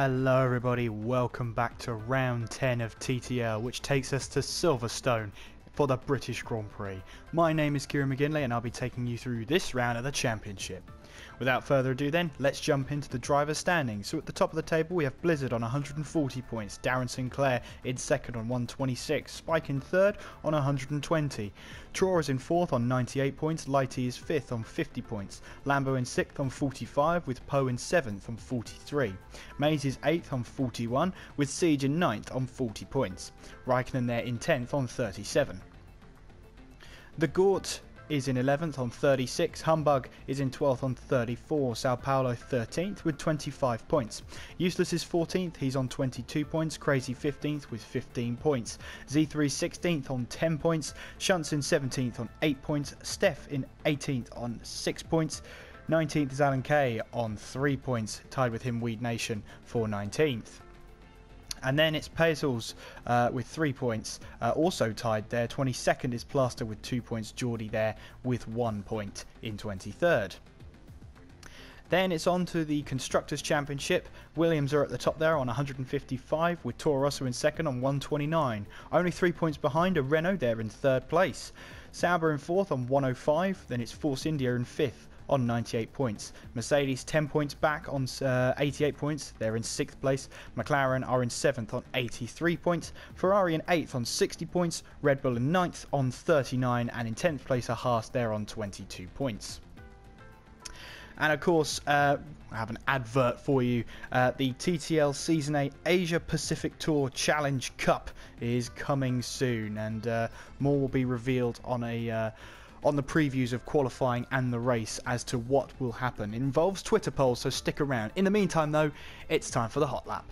Hello everybody, welcome back to round 10 of TTL, which takes us to Silverstone for the British Grand Prix. My name is Kieran McGinley and I'll be taking you through this round of the championship. Without further ado then, let's jump into the driver's standings. So at the top of the table we have Blizzard on 140 points, Darren Sinclair in second on 126, Spike in third on 120, Traw is in fourth on 98 points, Lighty is fifth on 50 points, Lambo in sixth on 45 with Poe in seventh on 43, Mays is eighth on 41 with Siege in ninth on 40 points, Raikkonen there in 10th on 37. The Gort is in 11th on 36, Humbug is in 12th on 34, Sao Paulo 13th with 25 points, Useless is 14th, he's on 22 points, Crazy 15th with 15 points, Z3 16th on 10 points, Shunts in 17th on 8 points, Steph in 18th on 6 points, 19th is Alan Kay on 3 points, tied with him Weed Nation for 19th. And then it's Pazels with 3 points, also tied there. 22nd is Plaster with 2 points, Geordie there with 1 point in 23rd. Then it's on to the Constructors' Championship. Williams are at the top there on 155 with Toro Rosso in second on 129. Only 3 points behind are Renault there in third place. Sauber in fourth on 105, then it's Force India in fifth on 98 points. Mercedes 10 points back on 88 points, they're in 6th place. McLaren are in 7th on 83 points. Ferrari in 8th on 60 points. Red Bull in 9th on 39, and in 10th place are Haas, they're on 22 points. And of course, I have an advert for you. The TTL Season 8 Asia Pacific Tour Challenge Cup is coming soon, and more will be revealed on the previews of qualifying and the race as to what will happen. It involves Twitter polls, so stick around. In the meantime though, it's time for the hot lap.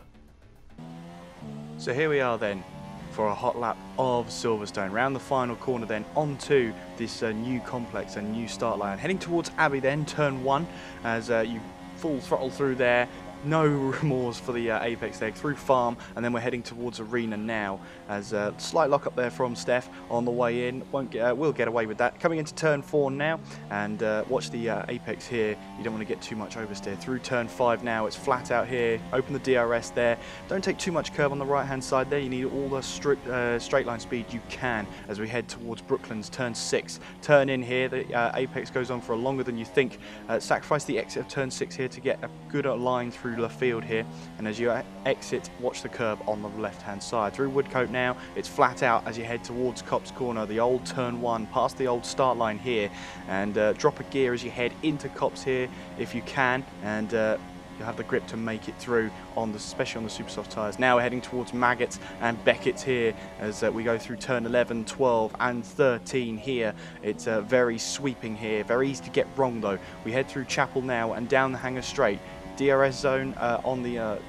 So here we are then for a hot lap of Silverstone. Round the final corner then onto this new complex and new start line. Heading towards Abbey then, turn 1, as you full throttle through there. No remorse for the apex there, through farm, and then we're heading towards arena now, as a slight lock up there from Steph on the way in. We'll get away with that. Coming into turn 4 now, and watch the apex here. You don't want to get too much oversteer. Through turn 5 now, it's flat out here. Open the DRS there. Don't take too much curve on the right hand side there. You need all the straight line speed you can as we head towards Brooklands turn 6. Turn in here, the apex goes on for longer than you think. Sacrifice the exit of turn 6 here to get a good line through left field here, and as you exit, watch the curb on the left hand side. Through Woodcote now, it's flat out as you head towards Cops Corner, the old turn 1, past the old start line here, and drop a gear as you head into Cops here if you can, and you'll have the grip to make it through, especially on the super soft tyres. Now we're heading towards Maggots and Beckett's here as we go through turn 11, 12 and 13 here. It's very sweeping here, very easy to get wrong though. We head through Chapel now and down the Hanger Straight. DRS zone on the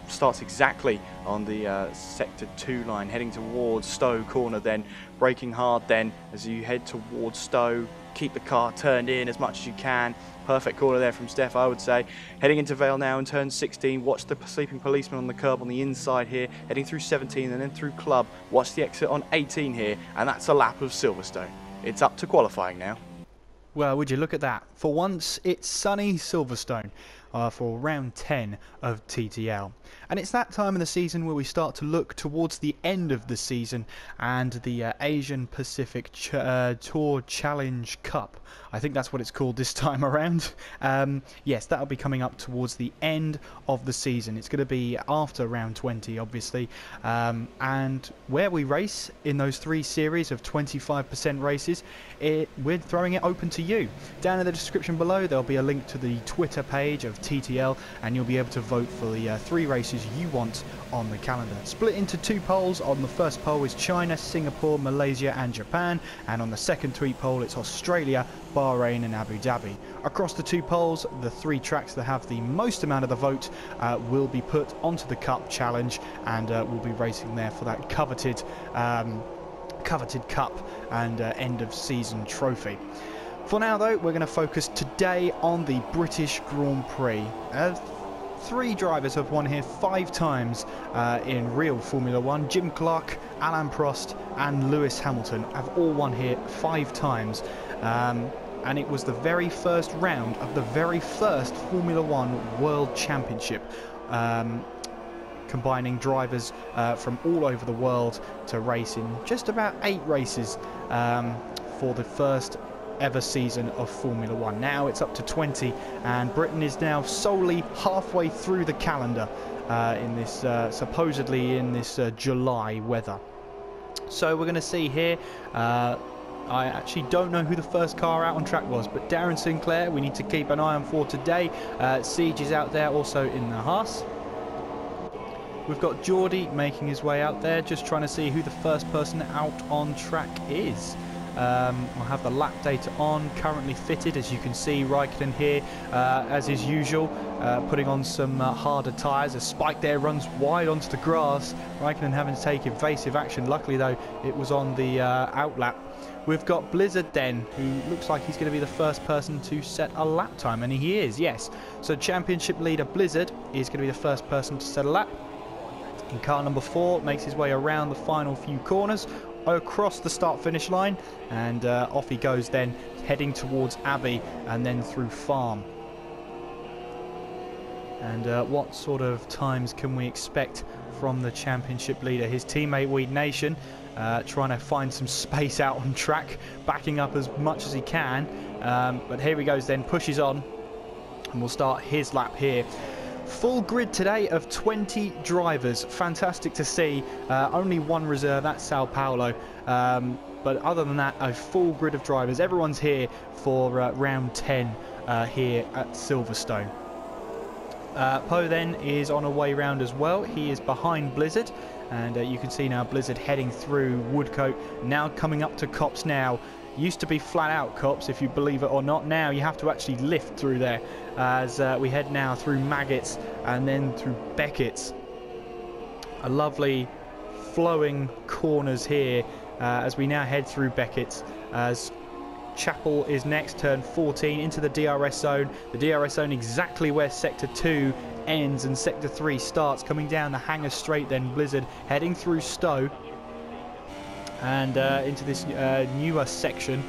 starts exactly on the sector 2 line, heading towards Stowe Corner then, braking hard then as you head towards Stowe. Keep the car turned in as much as you can. Perfect corner there from Steph, I would say. Heading into Vale now in turn 16. Watch the sleeping policeman on the curb on the inside here. Heading through 17 and then through Club. Watch the exit on 18 here, and that's a lap of Silverstone. It's up to qualifying now. Well, would you look at that? For once, it's sunny Silverstone for round 10 of TTL. And it's that time of the season where we start to look towards the end of the season and the Asian Pacific Tour Challenge Cup. I think that's what it's called this time around. Yes, that'll be coming up towards the end of the season. It's going to be after round 20, obviously. And where we race in those 3 series of 25% races, we're throwing it open to you. Down in the description below, there'll be a link to the Twitter page of TTL, and you'll be able to vote for the 3 races you want on the calendar. Split into 2 polls. On the first poll is China, Singapore, Malaysia and Japan, and on the second tweet poll it's Australia, Bahrain and Abu Dhabi. Across the 2 polls, the 3 tracks that have the most amount of the vote will be put onto the Cup Challenge, and we'll be racing there for that coveted Cup and end of season trophy. For now though, we're going to focus today on the British Grand Prix. 3 drivers have won here 5 times in real Formula 1. Jim Clark, Alain Prost and Lewis Hamilton have all won here 5 times. and it was the very first round of the very first Formula 1 World Championship. combining drivers from all over the world to race in just about 8 races for the first ever season of Formula 1. Now it's up to 20, and Britain is now solely halfway through the calendar in this supposedly in this July weather. So we're going to see here, I actually don't know who the first car out on track was, but Darren Sinclair we need to keep an eye on for today. Siege is out there also in the Haas. We've got Geordie making his way out there, just trying to see who the first person out on track is. I'll have the lap data on, currently fitted, as you can see. Raikkonen here, as is usual, putting on some harder tyres. A spike there runs wide onto the grass. Raikkonen having to take evasive action. Luckily, though, it was on the outlap. We've got Blizzard then, who looks like he's going to be the first person to set a lap time, and he is, yes. So championship leader Blizzard is going to be the first person to set a lap. In car number 4, makes his way around the final few corners, across the start-finish line, and off he goes then, heading towards Abbey and then through Farm. And what sort of times can we expect from the championship leader? His teammate Weed Nation trying to find some space out on track, backing up as much as he can, but here he goes then, pushes on, and we'll start his lap here. Full grid today of 20 drivers. Fantastic to see. Only one reserve, that's Sao Paulo. But other than that, a full grid of drivers. Everyone's here for round 10 here at Silverstone. Poe then is on a way round as well. He is behind Blizzard. And you can see now Blizzard heading through Woodcote. Now coming up to Copse now. Used to be flat out Copse, if you believe it or not. Now you have to actually lift through there, as we head now through Maggots and then through Beckett's. A lovely flowing corners here as we now head through Beckett's, as Chapel is next, turn 14 into the DRS zone. The DRS zone exactly where sector 2 ends and sector 3 starts, coming down the Hangar Straight then Blizzard heading through Stowe and into this newer section,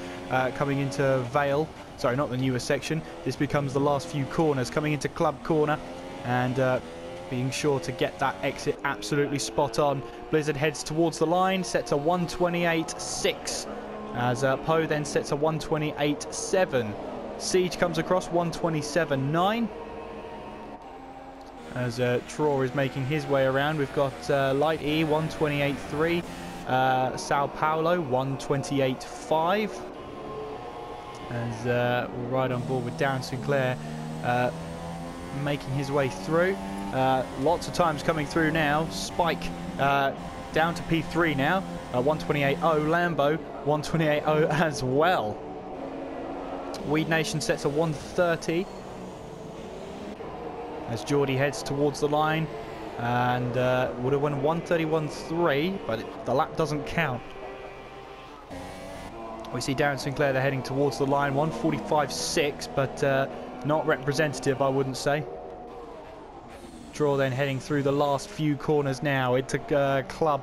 coming into Vale. Sorry, not the newer section. This becomes the last few corners, coming into Club Corner, and being sure to get that exit absolutely spot on. Blizzard heads towards the line, sets a 128.6, as Poe then sets a 128.7. Siege comes across 127.9. As Traw is making his way around. We've got Light E 128.3. Sao Paulo 128.5, as we'll ride on board with Darren Sinclair making his way through. Lots of times coming through now. Spike down to P3 now, 128.0. Lambo 128.0 as well. Weed Nation sets a 130 as Geordie heads towards the line, and would have won 131.3, but the lap doesn't count. We see Darren Sinclair, they're heading towards the line, 145.6, but not representative, I wouldn't say. Draw then heading through the last few corners now into Club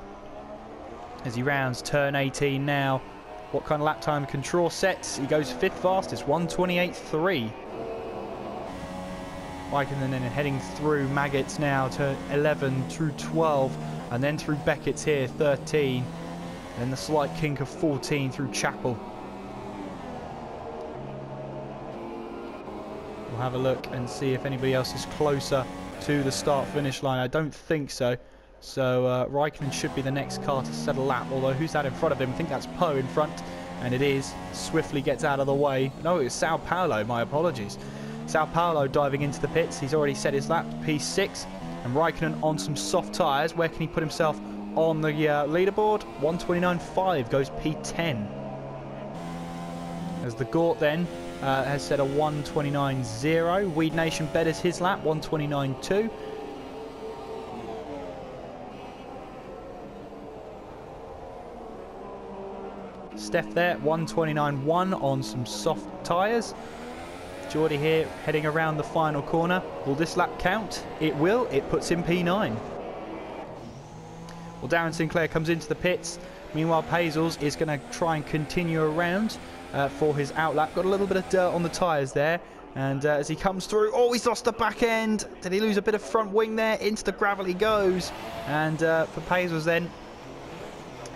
as he rounds turn 18 now. What kind of lap time can Traw set? He goes 5th fastest, 128.3. Raikkonen then heading through Maggots now to 11 through 12, and then through Beckett's here 13, and then the slight kink of 14 through Chapel. We'll have a look and see if anybody else is closer to the start finish line. I don't think so. So Raikkonen should be the next car to set a lap, although who's that in front of him? I think that's Poe in front, and it is. Swiftly gets out of the way. No, it's Sao Paulo, my apologies. Sao Paulo diving into the pits. He's already set his lap, P6, and Raikkonen on some soft tyres. Where can he put himself on the leaderboard? 129.5 goes P10. As the Gort then has set a 129.0. Weed Nation betters his lap, 129.2. Steph there, 129.1 on some soft tyres. Geordie here heading around the final corner. Will this lap count? It will. It puts him P9. Well, Darren Sinclair comes into the pits. Meanwhile, Pazels is going to try and continue around for his outlap. Got a little bit of dirt on the tyres there. And as he comes through, oh, he's lost the back end. Did he lose a bit of front wing there? Into the gravel he goes. And for Pazels then,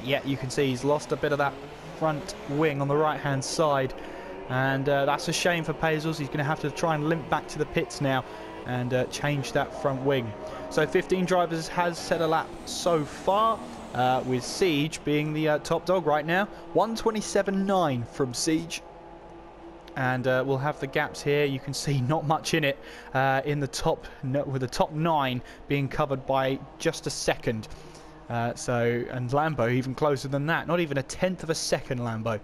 yeah, you can see he's lost a bit of that front wing on the right-hand side. And that's a shame for Pazels. He's going to have to try and limp back to the pits now and change that front wing. So 15 drivers has set a lap so far, with Siege being the top dog right now. 1:27.9 from Siege. And we'll have the gaps here. You can see not much in it in the top, with the top 9 being covered by just a second. And Lambo even closer than that. Not even a tenth of a second, Lambo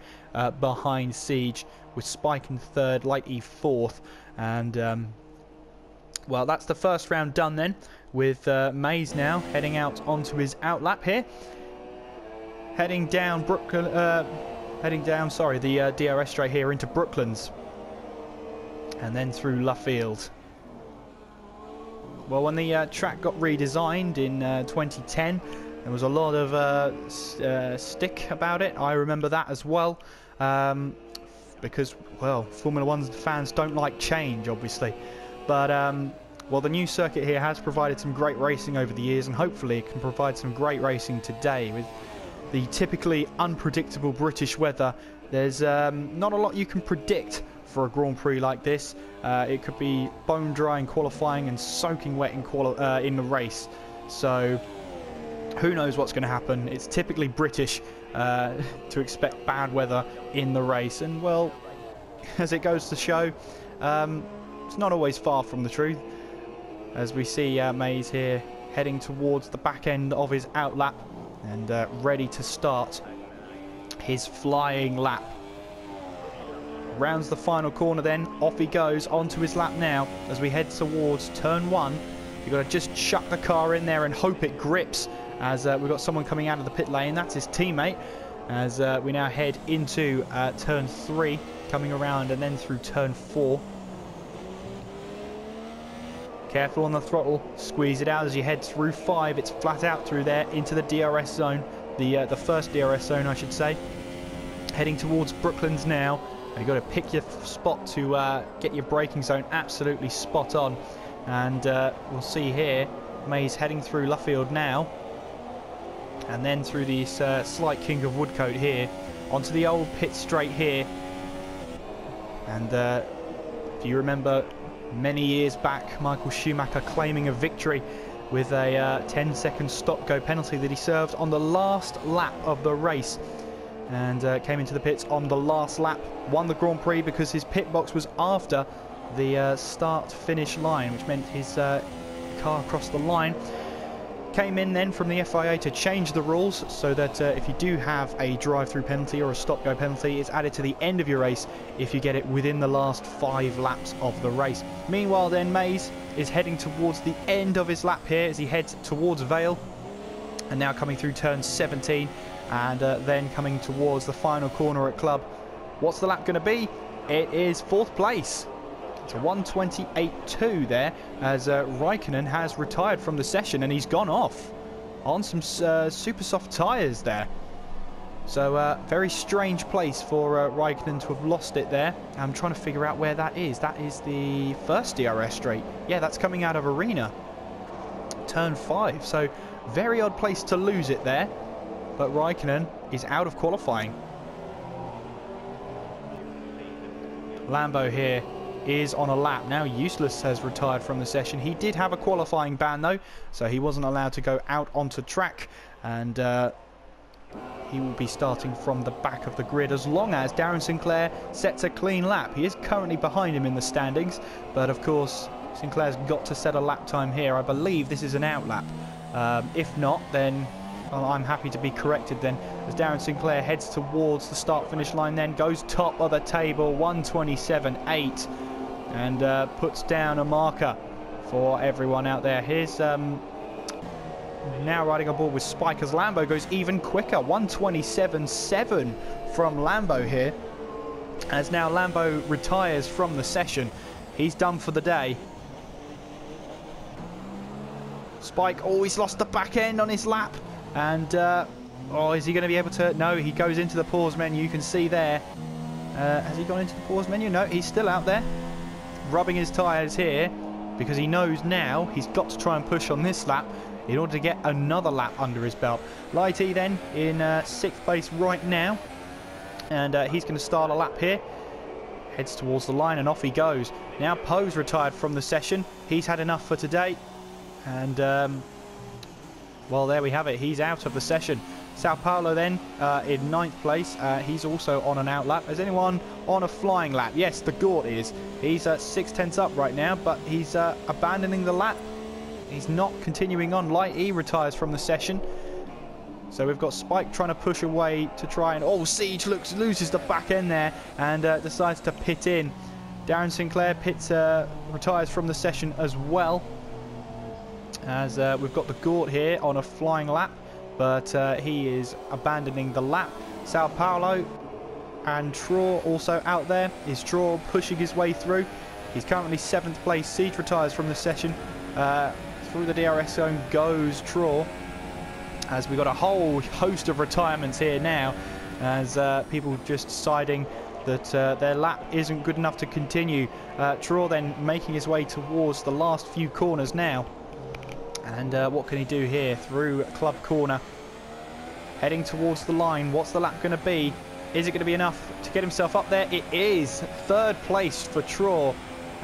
behind Siege, with Spike in third, Lighty fourth. And well, that's the first round done then, with Mays now heading out onto his outlap here. Heading down Brooklyn, the DRS straight here into Brooklands. And then through Luffield. Well, when the track got redesigned in 2010, there was a lot of stick about it. I remember that as well. Because, well, Formula 1 fans don't like change, obviously. But, well, the new circuit here has provided some great racing over the years, and hopefully it can provide some great racing today. With the typically unpredictable British weather, there's not a lot you can predict for a Grand Prix like this. It could be bone dry in qualifying and soaking wet in the race. So who knows what's going to happen. It's typically British to expect bad weather in the race. And, well, as it goes to show, it's not always far from the truth. As we see Mays here heading towards the back end of his outlap and ready to start his flying lap. Rounds the final corner then, off he goes onto his lap now as we head towards turn 1. You've got to just chuck the car in there and hope it grips, as we've got someone coming out of the pit lane. That's his teammate, as we now head into turn 3, coming around and then through turn 4. Careful on the throttle, squeeze it out as you head through 5. It's flat out through there into the DRS zone, the first DRS zone I should say. Heading towards Brooklands now. You've got to pick your spot to get your braking zone absolutely spot on. And we'll see here, Mays heading through Luffield now. And then through the slight kink of Woodcote here, onto the old pit straight here. And if you remember, many years back, Michael Schumacher claiming a victory with a 10-second stop-go penalty that he served on the last lap of the race. And came into the pits on the last lap, won the Grand Prix because his pit box was after the start-finish line, which meant his car crossed the line. Came in then from the FIA to change the rules so that if you do have a drive-through penalty or a stop-go penalty, it's added to the end of your race if you get it within the last 5 laps of the race. Meanwhile then, Mays is heading towards the end of his lap here as he heads towards Vale, and now coming through turn 17 and then coming towards the final corner at Club. What's the lap going to be? It is 4th place. It's a 1:28.2 there, as Raikkonen has retired from the session and he's gone off on some super soft tyres there. So very strange place for Raikkonen to have lost it there. I'm trying to figure out where that is. That is the first DRS straight. Yeah, that's coming out of Arena. Turn 5. So very odd place to lose it there. But Raikkonen is out of qualifying. Lambo here is on a lap. Now Useless has retired from the session. He did have a qualifying ban though, so he wasn't allowed to go out onto track. And he will be starting from the back of the grid as long as Darren Sinclair sets a clean lap. He is currently behind him in the standings, but of course Sinclair's got to set a lap time here. I believe this is an out lap. If not, then I'm happy to be corrected then, as Darren Sinclair heads towards the start-finish line then, goes top of the table, 1:27.8, and puts down a marker for everyone out there. Here's now riding on board with Spike as Lambo goes even quicker, 1:27.7 from Lambo here, as now Lambo retires from the session. He's done for the day. Spike, oh, he's lost the back end on his lap. And, oh, is he going to be able to? No, he goes into the pause menu. You can see there. Has he gone into the pause menu? No, he's still out there. rubbing his tyres here because he knows now he's got to try and push on this lap in order to get another lap under his belt. Light E then in 6th place right now, and he's going to start a lap here. Heads towards the line and off he goes. Now Poe's retired from the session. He's had enough for today. And, well, there we have it. He's out of the session. Sao Paulo then in 9th place. He's also on an out lap. Is anyone on a flying lap? Yes, the Gort is. He's 6/10 up right now, but he's abandoning the lap. He's not continuing on. Light E retires from the session. So we've got Spike trying to push away to try and... Oh, Siege loses the back end there and decides to pit in. Darren Sinclair retires from the session as well. As we've got the Gort here on a flying lap, but he is abandoning the lap. Sao Paulo and Traw also out there. Is Traw pushing his way through? He's currently 7th place. Siege retires from the session. Through the DRS zone goes Traw. As we've got a whole host of retirements here now, as people just deciding that their lap isn't good enough to continue. Traw then making his way towards the last few corners now. And what can he do here? Through Club Corner. Heading towards the line. What's the lap going to be? Is it going to be enough to get himself up there? It is. 3rd place for Traw,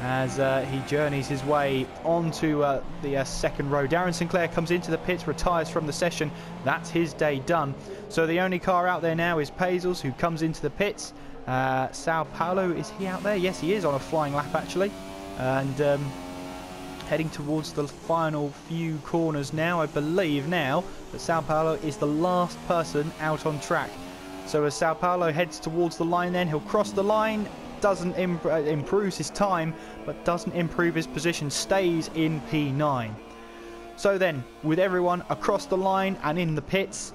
as he journeys his way onto the second row. Darren Sinclair comes into the pits, retires from the session. That's his day done. So the only car out there now is Pazels, who comes into the pits. Sao Paulo, is he out there? Yes, he is on a flying lap actually. And heading towards the final few corners now. I believe now that Sao Paulo is the last person out on track. So as Sao Paulo heads towards the line then, he'll cross the line. Doesn't improves his time, but doesn't improve his position, stays in P9. So then, with everyone across the line and in the pits,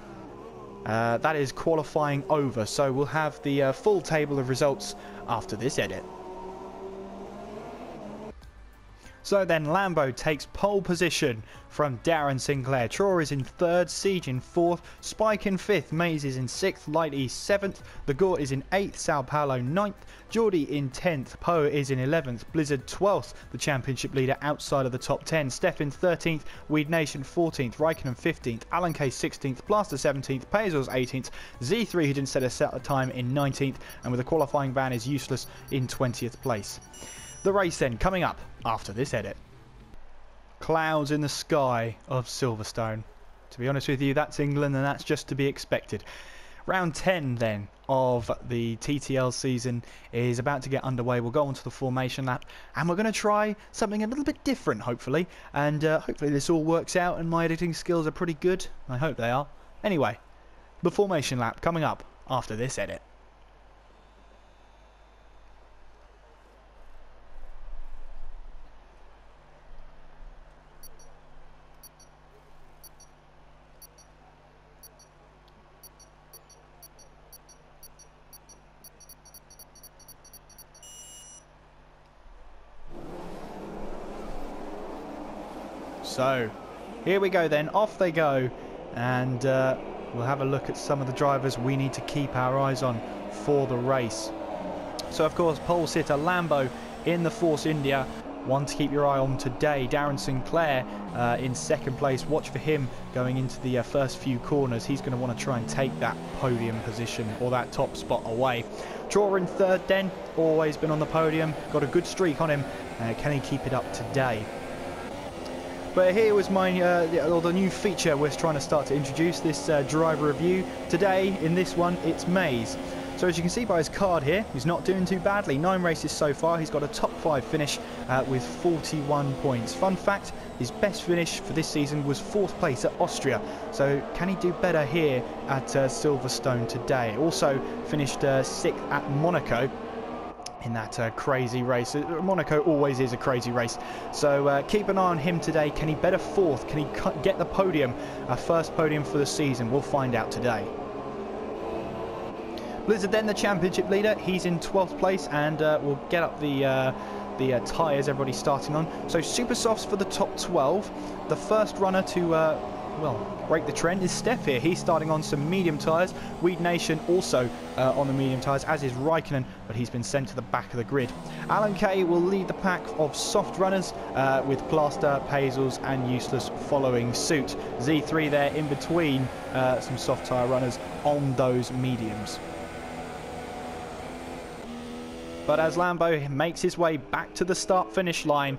that is qualifying over. So we'll have the full table of results after this edit. So then Lambo takes pole position from Darren Sinclair. Traw is in 3rd, Siege in 4th, Spike in 5th, Maze is in 6th, Light E 7th, The Gort is in 8th, Sao Paulo 9th, Geordie in 10th, Poe is in 11th, Blizzard 12th, the championship leader outside of the top 10, Steph in 13th, Weed Nation 14th, Raikkonen 15th, Alan K 16th, Plaster 17th, Pazels 18th, Z3 who didn't set a time in 19th, and with a qualifying ban is useless in 20th place. The race then coming up after this edit. Clouds in the sky of Silverstone. To be honest with you, that's England and that's just to be expected. Round 10 then of the TTL season is about to get underway. We'll go on to the formation lap and we're going to try something a little bit different hopefully. And hopefully this all works out and my editing skills are pretty good. I hope they are. Anyway, the formation lap coming up after this edit. So, here we go then, off they go, and we'll have a look at some of the drivers we need to keep our eyes on for the race. So of course, pole sitter Lambo in the Force India, one to keep your eye on today. Darren Sinclair in 2nd place, watch for him going into the first few corners. He's going to want to try and take that podium position or that top spot away. Traw in 3rd then, always been on the podium, got a good streak on him. Can he keep it up today? But here was my the new feature we're trying to start to introduce, this driver review. Today, in this one, it's Maze. So as you can see by his card here, he's not doing too badly. 9 races so far, he's got a top 5 finish with 41 points. Fun fact, his best finish for this season was 4th place at Austria. So can he do better here at Silverstone today? Also finished 6th at Monaco in that crazy race. Monaco always is a crazy race, so keep an eye on him today. Can he better 4th? Can he get the podium, a first podium for the season? We'll find out today. Blizzard then the championship leader, he's in 12th place, and we'll get up the tyres everybody's starting on. So super softs for the top 12. The first runner to well, break the trend is Steph here. He's starting on some medium tyres. Weed Nation also on the medium tyres, as is Raikkonen, but he's been sent to the back of the grid. Alan Kay will lead the pack of soft runners with Plaster, Pazels and Useless following suit. Z3 there in between some soft tyre runners on those mediums. But as Lambo makes his way back to the start-finish line,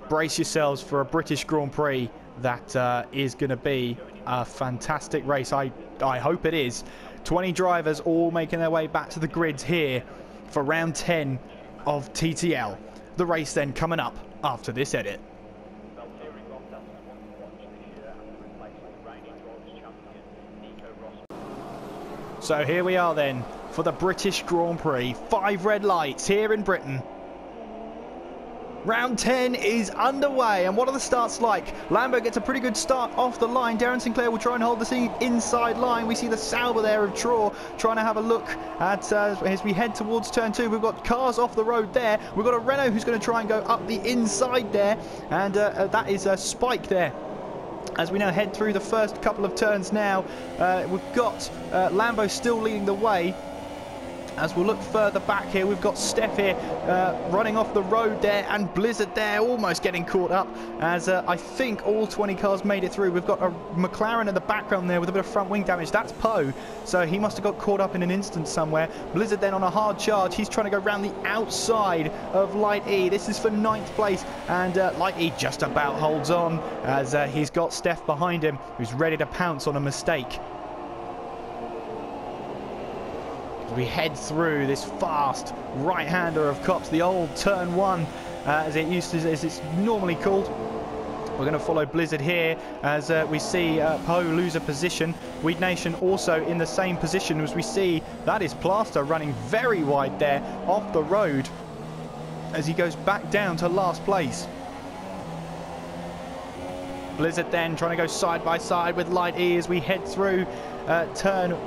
brace yourselves for a British Grand Prix that is going to be a fantastic race. I hope it is. 20 drivers all making their way back to the grids here for round 10 of TTL. The race then coming up after this edit. So here we are then for the British Grand Prix. 5 red lights here in Britain. Round 10 is underway, and what are the starts like? Lambo gets a pretty good start off the line. Darren Sinclair will try and hold the inside line. We see the Sauber there of Traw trying to have a look at as we head towards turn 2. We've got cars off the road there. We've got a Renault who's going to try and go up the inside there, and that is a Spike there. As we now head through the first couple of turns now, we've got Lambo still leading the way. As we'll look further back here, we've got Steph here running off the road there, and Blizzard there almost getting caught up, as I think all 20 cars made it through. We've got a McLaren in the background there with a bit of front wing damage. That's Poe, so he must have got caught up in an instant somewhere. Blizzard then on a hard charge. He's trying to go round the outside of Light E. This is for 9th place, and Light E just about holds on, as he's got Steph behind him, who's ready to pounce on a mistake. We head through this fast right-hander of Cops, the old turn 1 as it's normally called. We're going to follow Blizzard here as we see Poe lose a position. Weed Nation also in the same position, as we see that is Plaster running very wide there off the road as he goes back down to last place. Blizzard then trying to go side by side with Light E as we head through turn,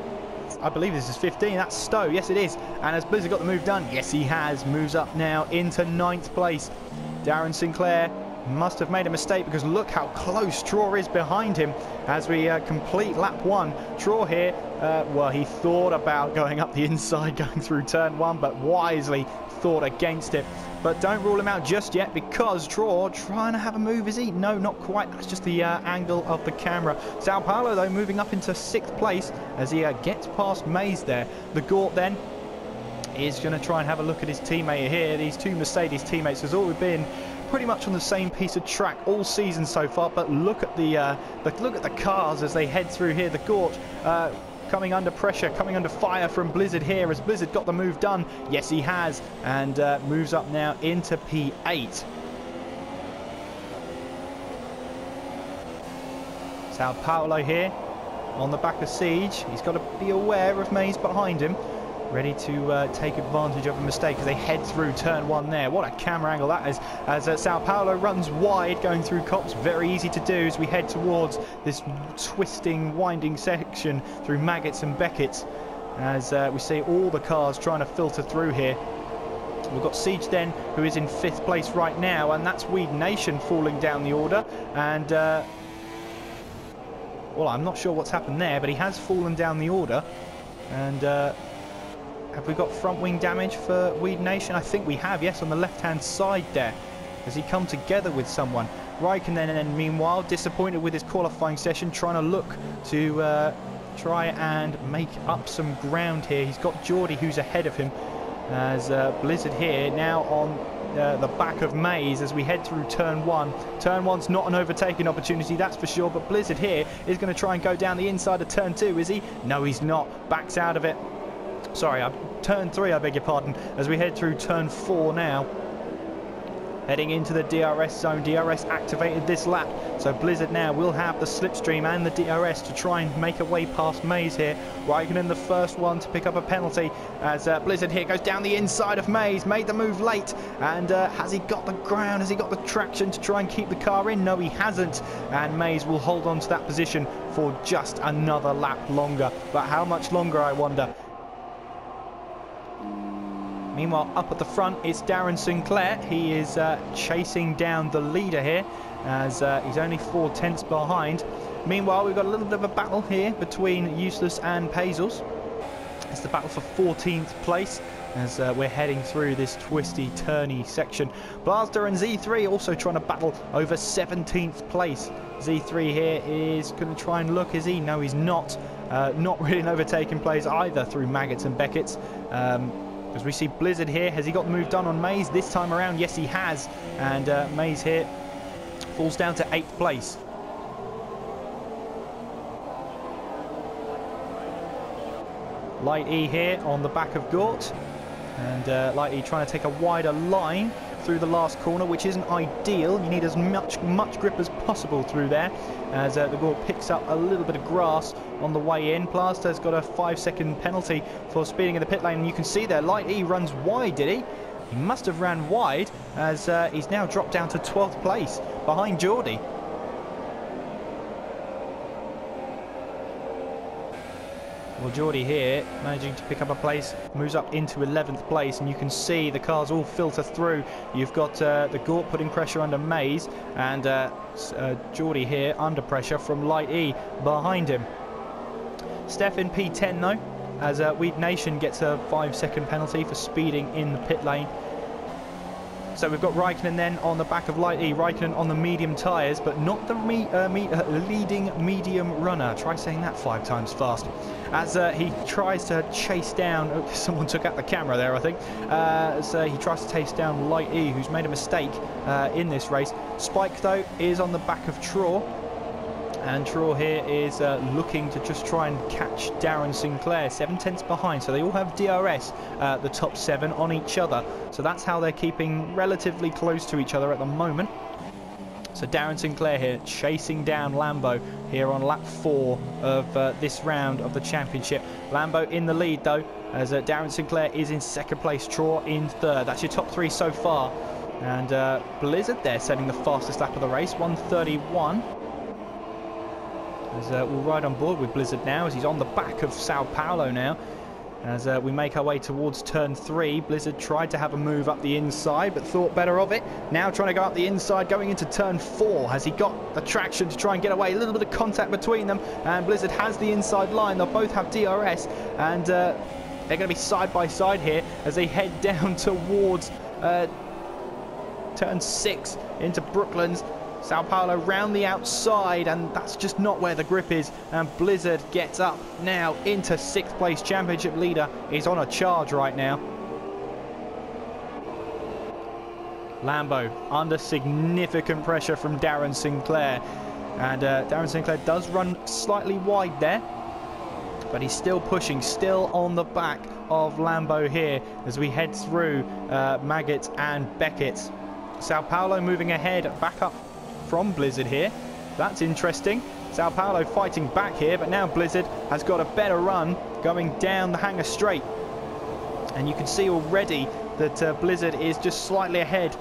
I believe this is 15, that's Stowe, yes it is. And has Blizzard got the move done? Yes he has, moves up now into 9th place. Darren Sinclair must have made a mistake, because look how close Traw is behind him as we complete lap 1. Traw here, well, he thought about going up the inside going through turn 1, but wisely thought against it. But don't rule him out just yet, because Traw trying to have a move, is he? No, not quite. That's just the angle of the camera. Sao Paulo, though, moving up into 6th place as he gets past Mays there. The Gort then is going to try and have a look at his teammate here. These two Mercedes teammates has all been pretty much on the same piece of track all season so far. But look at the cars as they head through here. The Gort coming under pressure, coming under fire from Blizzard here. Has Blizzard got the move done? Yes, he has, and moves up now into P8. Sao Paulo here on the back of Siege. He's got to be aware of Mays behind him, ready to take advantage of a mistake as they head through turn 1 there. What a camera angle that is, as Sao Paulo runs wide going through Cops. Very easy to do as we head towards this twisting, winding section through Maggots and Beckett's, as we see all the cars trying to filter through here. We've got Siege then, who is in 5th place right now, and that's Weed Nation falling down the order. And well, I'm not sure what's happened there, but he has fallen down the order. And have we got front wing damage for Weed Nation? I think we have, yes, on the left-hand side there. Has he come together with someone? Raikkonen then, meanwhile, disappointed with his qualifying session, trying to look to try and make up some ground here. He's got Geordie, who's ahead of him, as Blizzard here now on the back of Mays as we head through turn 1. Turn 1's not an overtaking opportunity, that's for sure, but Blizzard here is going to try and go down the inside of turn 2, is he? No, he's not. Backs out of it. Sorry, turn 3, I beg your pardon, as we head through turn 4 now. Heading into the DRS zone. DRS activated this lap, so Blizzard now will have the slipstream and the DRS to try and make a way past Mays here. Raikkonen the first one to pick up a penalty, as Blizzard here goes down the inside of Mays. Made the move late, and has he got the ground? Has he got the traction to try and keep the car in? No, he hasn't, and Mays will hold on to that position for just another lap longer. But how much longer, I wonder? Meanwhile, up at the front, it's Darren Sinclair. He is chasing down the leader here, as he's only 4 tenths behind. Meanwhile, we've got a little bit of a battle here between Useless and Pazels. It's the battle for 14th place as we're heading through this twisty, turny section. Blaster and Z3 also trying to battle over 17th place. Z3 here is going to try and look, is he? No, he's not. Not really an overtaking place either through Maggots and Beckett's. As we see Blizzard here, has he got the move done on Maze this time around? Yes, he has. And Maze here falls down to 8th place. Light E here on the back of Gort. And Light E trying to take a wider line through the last corner, which isn't ideal. You need as much grip as possible through there, as the Gort picks up a little bit of grass on the way in. Plaster's got a 5-second penalty for speeding in the pit lane, and you can see there Light E runs wide, did he? He must have ran wide, as he's now dropped down to 12th place behind Geordie. Well, Geordie here managing to pick up a place, moves up into 11th place, and you can see the cars all filter through. You've got the Gort putting pressure under Maze, and Geordie here under pressure from Light E behind him. Steph in P10 though, as Weed Nation gets a 5-second penalty for speeding in the pit lane. So we've got Raikkonen then on the back of Light E. Raikkonen on the medium tyres, but not the leading medium runner. Try saying that 5 times fast. As he tries to chase down... Oh, someone took out the camera there, I think. So he tries to chase down Light E, who's made a mistake in this race. Spike, though, is on the back of Traw. And Traw here is looking to just try and catch Darren Sinclair, 7 tenths behind. So they all have DRS, the top 7 on each other. So that's how they're keeping relatively close to each other at the moment. So Darren Sinclair here chasing down Lambo here on lap 4 of this round of the championship. Lambo in the lead though, as Darren Sinclair is in 2nd place, Traw in 3rd. That's your top 3 so far. And Blizzard there setting the fastest lap of the race, 1:31. As we'll ride on board with Blizzard now, as he's on the back of Sao Paulo now. As we make our way towards turn 3, Blizzard tried to have a move up the inside, but thought better of it. Now trying to go up the inside, going into turn 4. Has he got the traction to try and get away? A little bit of contact between them, and Blizzard has the inside line. They'll both have DRS, and they're going to be side by side here as they head down towards turn 6 into Brooklands. Sao Paulo round the outside, and that's just not where the grip is, and Blizzard gets up now into 6th place. Championship leader is on a charge right now. Lambo under significant pressure from Darren Sinclair, and Darren Sinclair does run slightly wide there, but he's still pushing, still on the back of Lambo here as we head through Maggot and Beckett. Sao Paulo moving ahead, back up from Blizzard here. That's interesting. Sao Paulo fighting back here, but now Blizzard has got a better run going down the hangar straight. And you can see already that Blizzard is just slightly ahead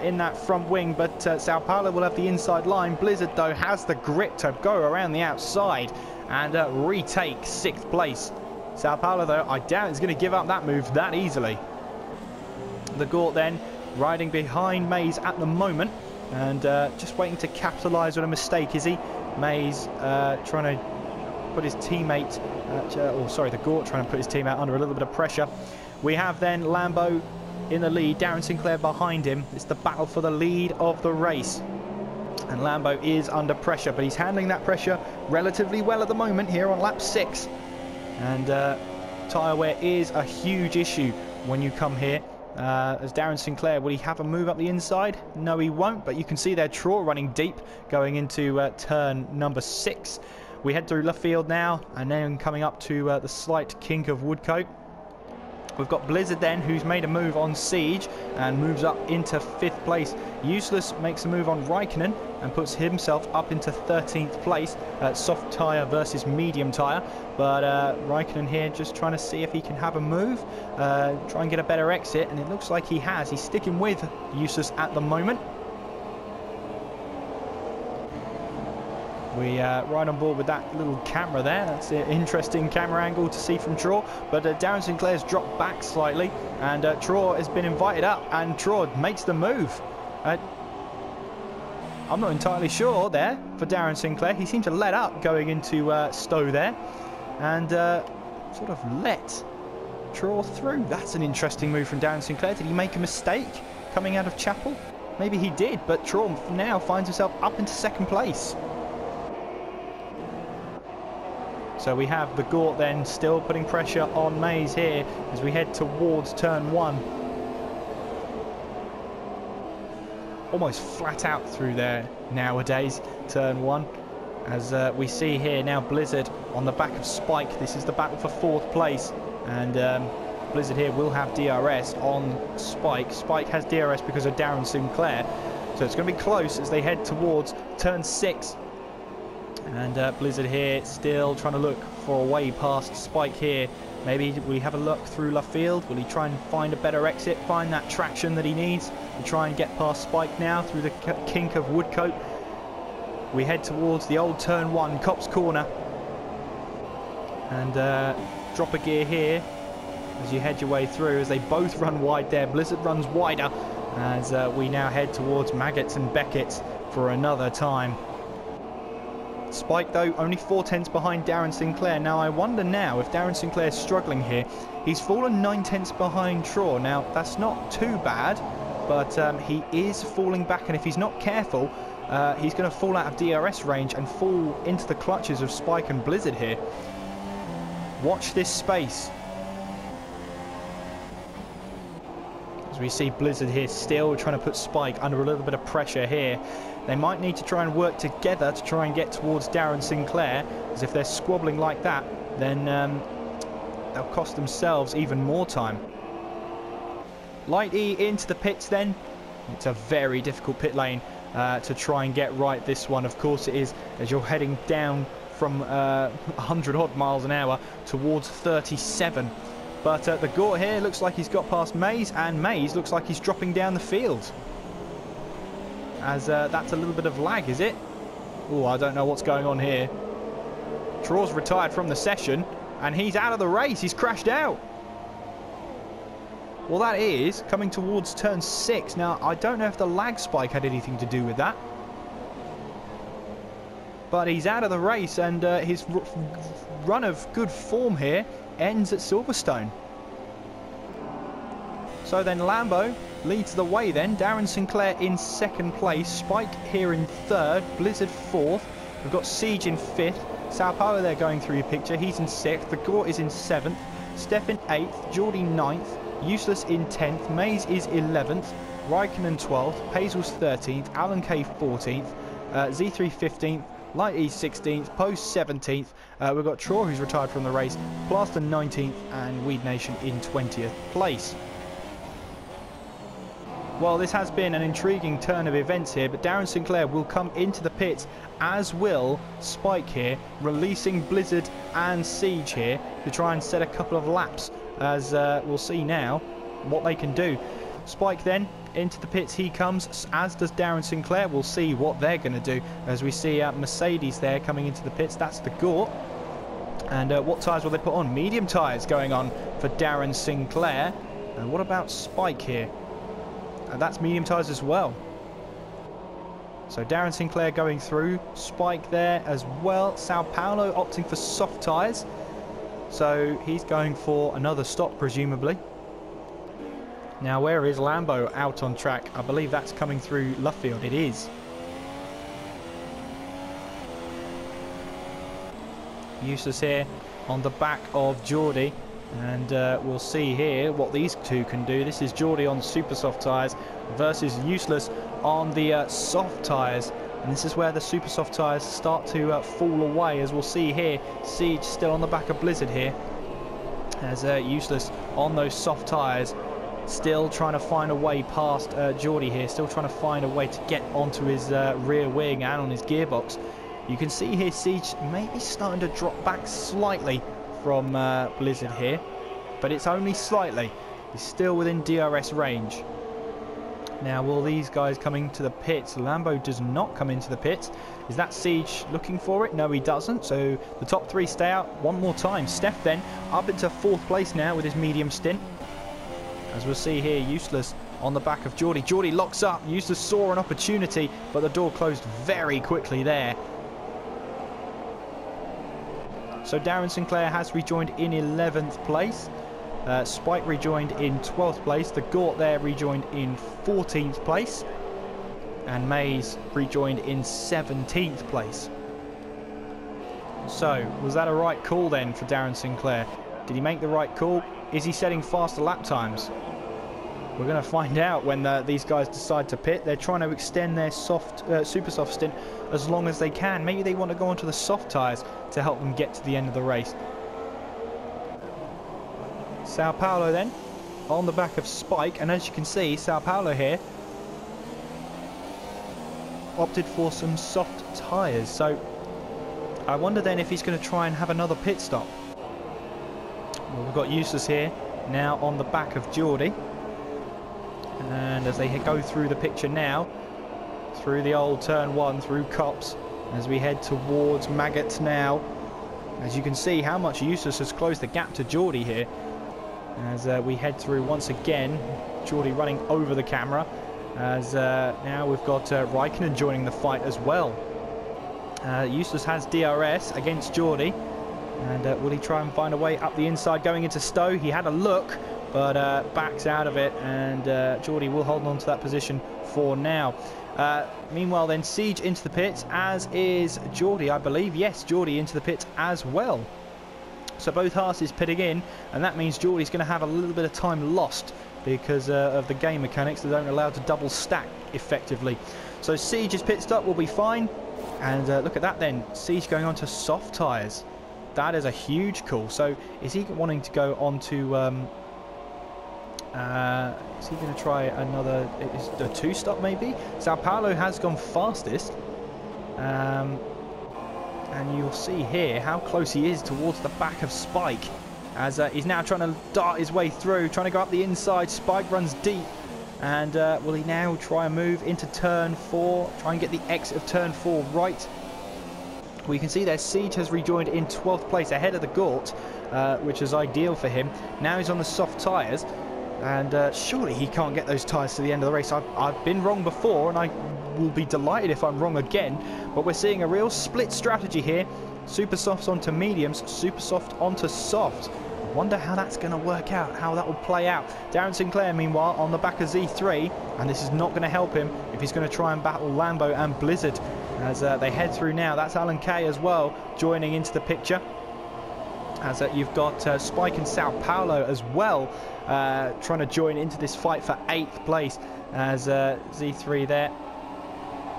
in that front wing, but Sao Paulo will have the inside line. Blizzard, though, has the grip to go around the outside and retake 6th place. Sao Paulo, though, I doubt is going to give up that move that easily. The Gort then riding behind Maze at the moment, and just waiting to capitalise on a mistake, is he? Maze trying to put his teammate, the Gort trying to put his teammate under a little bit of pressure. We have then Lambo in the lead, Darren Sinclair behind him. It's the battle for the lead of the race. And Lambo is under pressure, but he's handling that pressure relatively well at the moment here on lap 6. And tyre wear is a huge issue when you come here. As Darren Sinclair, will he have a move up the inside? No, he won't, but you can see there Traw running deep going into turn number 6. We head through left field now, and then coming up to the slight kink of Woodcote. We've got Blizzard then, who's made a move on Siege and moves up into 5th place. Useless makes a move on Raikkonen and puts himself up into 13th place. Soft tyre versus medium tyre. But Raikkonen here just trying to see if he can have a move, try and get a better exit, and it looks like he has. He's sticking with Useless at the moment. We right on board with that little camera there. That's an interesting camera angle to see from Traw. But Darren Sinclair's dropped back slightly, and Traw has been invited up, and Traw makes the move. I'm not entirely sure there for Darren Sinclair. He seemed to let up going into Stowe there, and sort of let Traw through. That's an interesting move from Darren Sinclair. Did he make a mistake coming out of Chapel? Maybe he did, but Traw now finds himself up into second place. So we have the Gort then still putting pressure on Mays here as we head towards turn 1. Almost flat out through there nowadays, turn 1. As we see here now Blizzard on the back of Spike. This is the battle for 4th place. And Blizzard here will have DRS on Spike. Spike has DRS because of Darren Sinclair. So it's going to be close as they head towards turn 6. And Blizzard here still trying to look for a way past Spike here. Maybe will he have a look through left field? Will he try and find a better exit, find that traction that he needs to try and get past Spike now through the kink of Woodcote? We head towards the old turn 1, Copse Corner. And drop a gear here as you head your way through as they both run wide there. Blizzard runs wider as we now head towards Maggots and Beckett for another time. Spike though only 4/10 behind Darren Sinclair. Now I wonder now if Darren Sinclair's struggling here. He's fallen 9/10 behind Traw. Now that's not too bad, but he is falling back, and if he's not careful he's going to fall out of DRS range and fall into the clutches of Spike and Blizzard here. Watch this space. As we see Blizzard here still trying to put Spike under a little bit of pressure here. They might need to try and work together to try and get towards Darren Sinclair, as if they're squabbling like that, then they'll cost themselves even more time. Light E into the pits then. It's a very difficult pit lane to try and get right this one. Of course it is, as you're heading down from 100 odd miles an hour towards 37. But the Gort here looks like he's got past Mays, and Mays looks like he's dropping down the field. As that's a little bit of lag, is it? Oh, I don't know what's going on here. Traw's retired from the session, and he's out of the race. He's crashed out. Well, that is coming towards turn 6. Now, I don't know if the lag spike had anything to do with that. But he's out of the race, and his run of good form here ends at Silverstone. So then Lambo leads the way then. Darren Sinclair in 2nd place. Spike here in 3rd. Blizzard 4th. We've got Siege in 5th. Sao Paulo there going through your picture. He's in 6th. The Gort is in 7th. Steph in 8th. Geordie 9th. Useless in 10th. Mays is 11th. Raikkonen 12th. Hazel's 13th. Alan K 14th. Z3 15th. Light E 16th, Post 17th. We've got Traw, who's retired from the race, Plaster 19th, and Weed Nation in 20th place. Well, this has been an intriguing turn of events here, but Darren Sinclair will come into the pits, as will Spike here, releasing Blizzard and Siege here to try and set a couple of laps, as we'll see now what they can do. Spike then into the pits he comes, as does Darren Sinclair. We'll see what they're going to do as we see Mercedes there coming into the pits. That's the Gort. And what tyres will they put on? Medium tyres going on for Darren Sinclair. And what about Spike here? That's medium tyres as well. So Darren Sinclair going through, Spike there as well. Sao Paulo opting for soft tyres. So he's going for another stop presumably. Now where is Lambo out on track? I believe that's coming through Luffield. It is. Useless here on the back of Geordie. And we'll see here what these two can do. This is Geordie on super soft tyres versus Useless on the soft tyres. And this is where the super soft tyres start to fall away, as we'll see here. Siege still on the back of Blizzard here. As Useless on those soft tyres. Still trying to find a way past Geordie here. Still trying to find a way to get onto his rear wing and on his gearbox. You can see here Siege maybe starting to drop back slightly from Blizzard here. But it's only slightly. He's still within DRS range. Now, will these guys come into the pits? Lambo does not come into the pits. Is that Siege looking for it? No, he doesn't. So the top three stay out one more time. Steph then up into 4th place now with his medium stint. As we'll see here, Useless on the back of Geordie. Geordie locks up. Useless saw an opportunity, but the door closed very quickly there. So Darren Sinclair has rejoined in 11th place. Spike rejoined in 12th place. The Gort there rejoined in 14th place. And Mays rejoined in 17th place. So, was that a right call then for Darren Sinclair? Did he make the right call? Is he setting faster lap times? We're going to find out when these guys decide to pit. They're trying to extend their super soft stint as long as they can. Maybe they want to go onto the soft tyres to help them get to the end of the race. Sao Paulo then on the back of Spike, and as you can see, Sao Paulo here opted for some soft tyres. So I wonder then if he's going to try and have another pit stop. Well, we've got Useless here now on the back of Geordie. And as they go through the picture now, through the old turn 1, through Cops, as we head towards Maggots now, as you can see how much Useless has closed the gap to Geordie here. As we head through once again, Geordie running over the camera, as now we've got Raikkonen joining the fight as well. Useless has DRS against Geordie, and will he try and find a way up the inside going into Stowe? He had a look, but backs out of it, and Geordie will hold on to that position for now. Meanwhile then, Siege into the pits, as is Geordie, I believe. Yes, Geordie into the pits as well. So both Haas pitting in, and that means Geordie's going to have a little bit of time lost because of the game mechanics that don't allow to double stack effectively. So Siege's pit stop will be fine, and look at that then, Siege going on to soft tyres. That is a huge call. So is he wanting to go on to... is he going to try another... a 2-stop maybe? Sao Paulo has gone fastest. And you'll see here how close he is towards the back of Spike, as he's now trying to dart his way through, trying to go up the inside. Spike runs deep, and will he now try and move into turn 4, try and get the exit of turn 4 right? Well, you can see there Siege has rejoined in 12th place ahead of the Gort, which is ideal for him. Now he's on the soft tyres, and surely he can't get those tyres to the end of the race. I've been wrong before, and I will be delighted if I'm wrong again, but we're seeing a real split strategy here. Super softs onto mediums, super soft onto soft. I wonder how that's going to work out, how that will play out. Darren Sinclair meanwhile on the back of Z3, and this is not going to help him if he's going to try and battle Lambo and Blizzard as they head through now. That's Alan Kay as well joining into the picture, as you've got Spike and Sao Paulo as well trying to join into this fight for 8th place, as Z3 there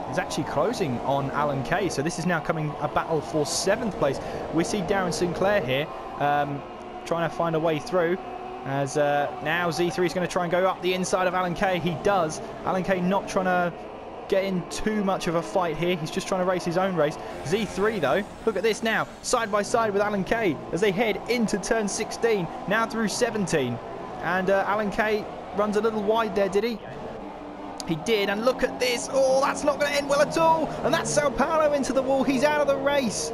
is actually closing on Alan Kay. So this is now coming a battle for 7th place. We see Darren Sinclair here trying to find a way through, as now Z3 is going to try and go up the inside of Alan Kay. He does. Alan Kay not trying to get in too much of a fight here. He's just trying to race his own race. Z3 though, look at this now, side by side with Alan Kay as they head into turn 16, now through 17. And Alan Kay runs a little wide there, did he? He did, and look at this. Oh, that's not going to end well at all. And that's Sao Paulo into the wall. He's out of the race.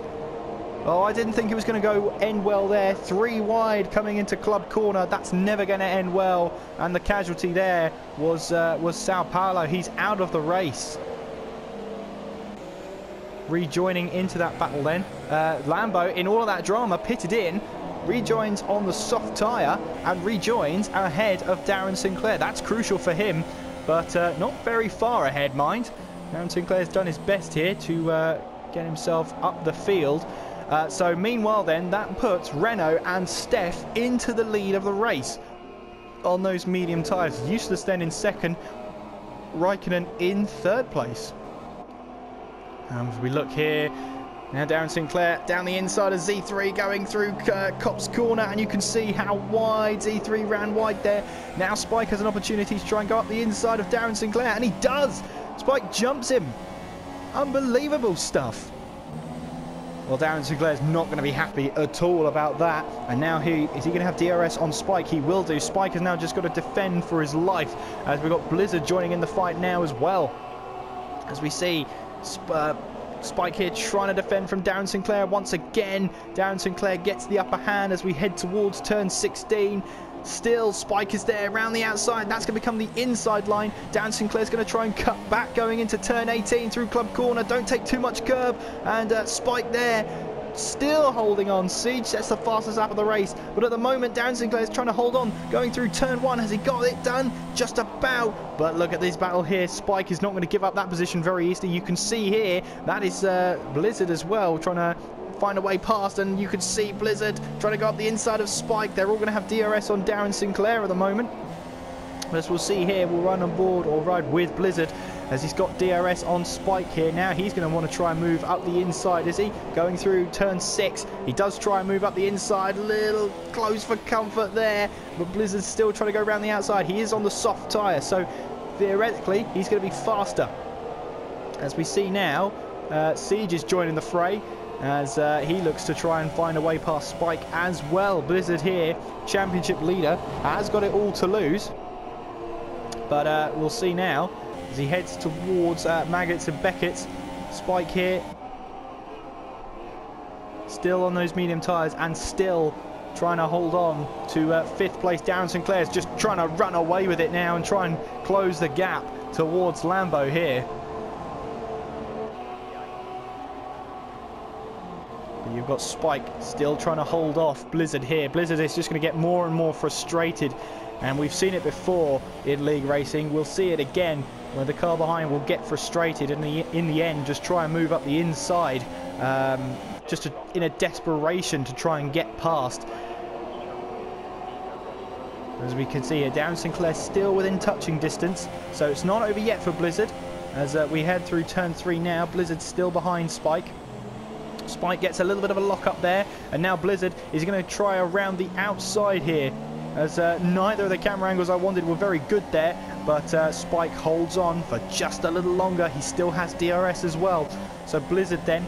Oh, I didn't think it was going to end well there. 3 wide coming into club corner. That's never going to end well. And the casualty there was Sao Paulo. He's out of the race. Rejoining into that battle then. Lambo, in all of that drama, pitted in, rejoins on the soft tyre, and rejoins ahead of Darren Sinclair. That's crucial for him, but not very far ahead, mind. Darren Sinclair's done his best here to get himself up the field. So meanwhile then, that puts Renault and Steph into the lead of the race on those medium tyres. Useless then in 2nd, Raikkonen in 3rd place. And as we look here, now Darren Sinclair down the inside of Z3 going through Cop's corner, and you can see how wide Z3 ran wide there. Now Spike has an opportunity to try and go up the inside of Darren Sinclair, and he does. Spike jumps him. Unbelievable stuff. Well, Darren Sinclair's not going to be happy at all about that. And now is he going to have DRS on Spike? He will do. Spike has now just got to defend for his life, as we've got Blizzard joining in the fight now as well. As we see Spike here trying to defend from Darren Sinclair once again. Darren Sinclair gets the upper hand as we head towards turn 16. Still, Spike is there around the outside. That's going to become the inside line. Darren Sinclair's going to try and cut back going into turn 18 through Club Corner. Don't take too much curb. And Spike there, still holding on. Siege sets the fastest lap of the race. But at the moment, Darren Sinclair's trying to hold on. Going through turn 1. Has he got it done? Just about. But look at this battle here. Spike is not going to give up that position very easily. You can see here, that is Blizzard as well, trying to find a way past, and you can see Blizzard trying to go up the inside of Spike. They're all going to have DRS on Darren Sinclair at the moment. But as we'll see here, we'll run on board or ride with Blizzard as he's got DRS on Spike here. Now he's going to want to try and move up the inside, is he? Going through turn 6. He does try and move up the inside. Little close for comfort there, but Blizzard's still trying to go around the outside. He is on the soft tyre, so theoretically he's going to be faster. As we see now, Siege is joining the fray, as he looks to try and find a way past Spike as well. Blizzard here, championship leader, has got it all to lose. But we'll see now as he heads towards Maggots and Beckett's. Spike here, still on those medium tyres and still trying to hold on to 5th place. Darren Sinclair's just trying to run away with it now and try and close the gap towards Lambo here. You've got Spike still trying to hold off Blizzard here. Blizzard is just going to get more and more frustrated, and we've seen it before in league racing. We'll see it again where the car behind will get frustrated and in the end just try and move up the inside, in a desperation to try and get past. As we can see here, Darren Sinclair still within touching distance, so it's not over yet for Blizzard. As we head through turn 3 now, Blizzard still behind Spike. Spike gets a little bit of a lock up there, and now Blizzard is going to try around the outside here, as neither of the camera angles I wanted were very good there, but Spike holds on for just a little longer. He still has DRS as well. So Blizzard then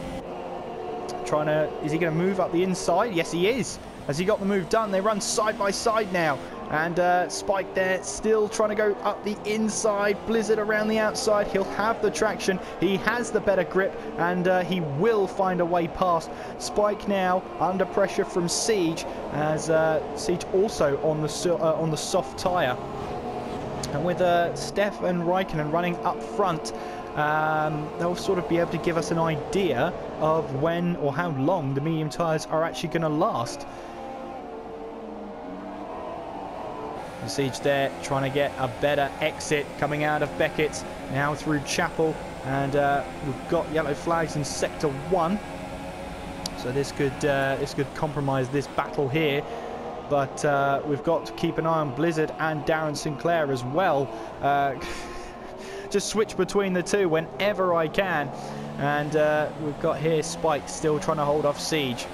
trying to, is he going to move up the inside? Yes, he is. Has he got the move done? They run side by side now, and Spike there still trying to go up the inside. Blizzard around the outside. He'll have the traction. He has the better grip, and he will find a way past. Spike now under pressure from Siege, as Siege also on the soft tyre, and with Steph and Raikkonen running up front. They'll sort of be able to give us an idea of when or how long the medium tyres are actually going to last. Siege there trying to get a better exit coming out of Beckett's now through Chapel, and we've got yellow flags in sector 1, so this could compromise this battle here. But we've got to keep an eye on Blizzard and Darren Sinclair as well. Just switch between the two whenever I can, and we've got here Spike still trying to hold off Siege.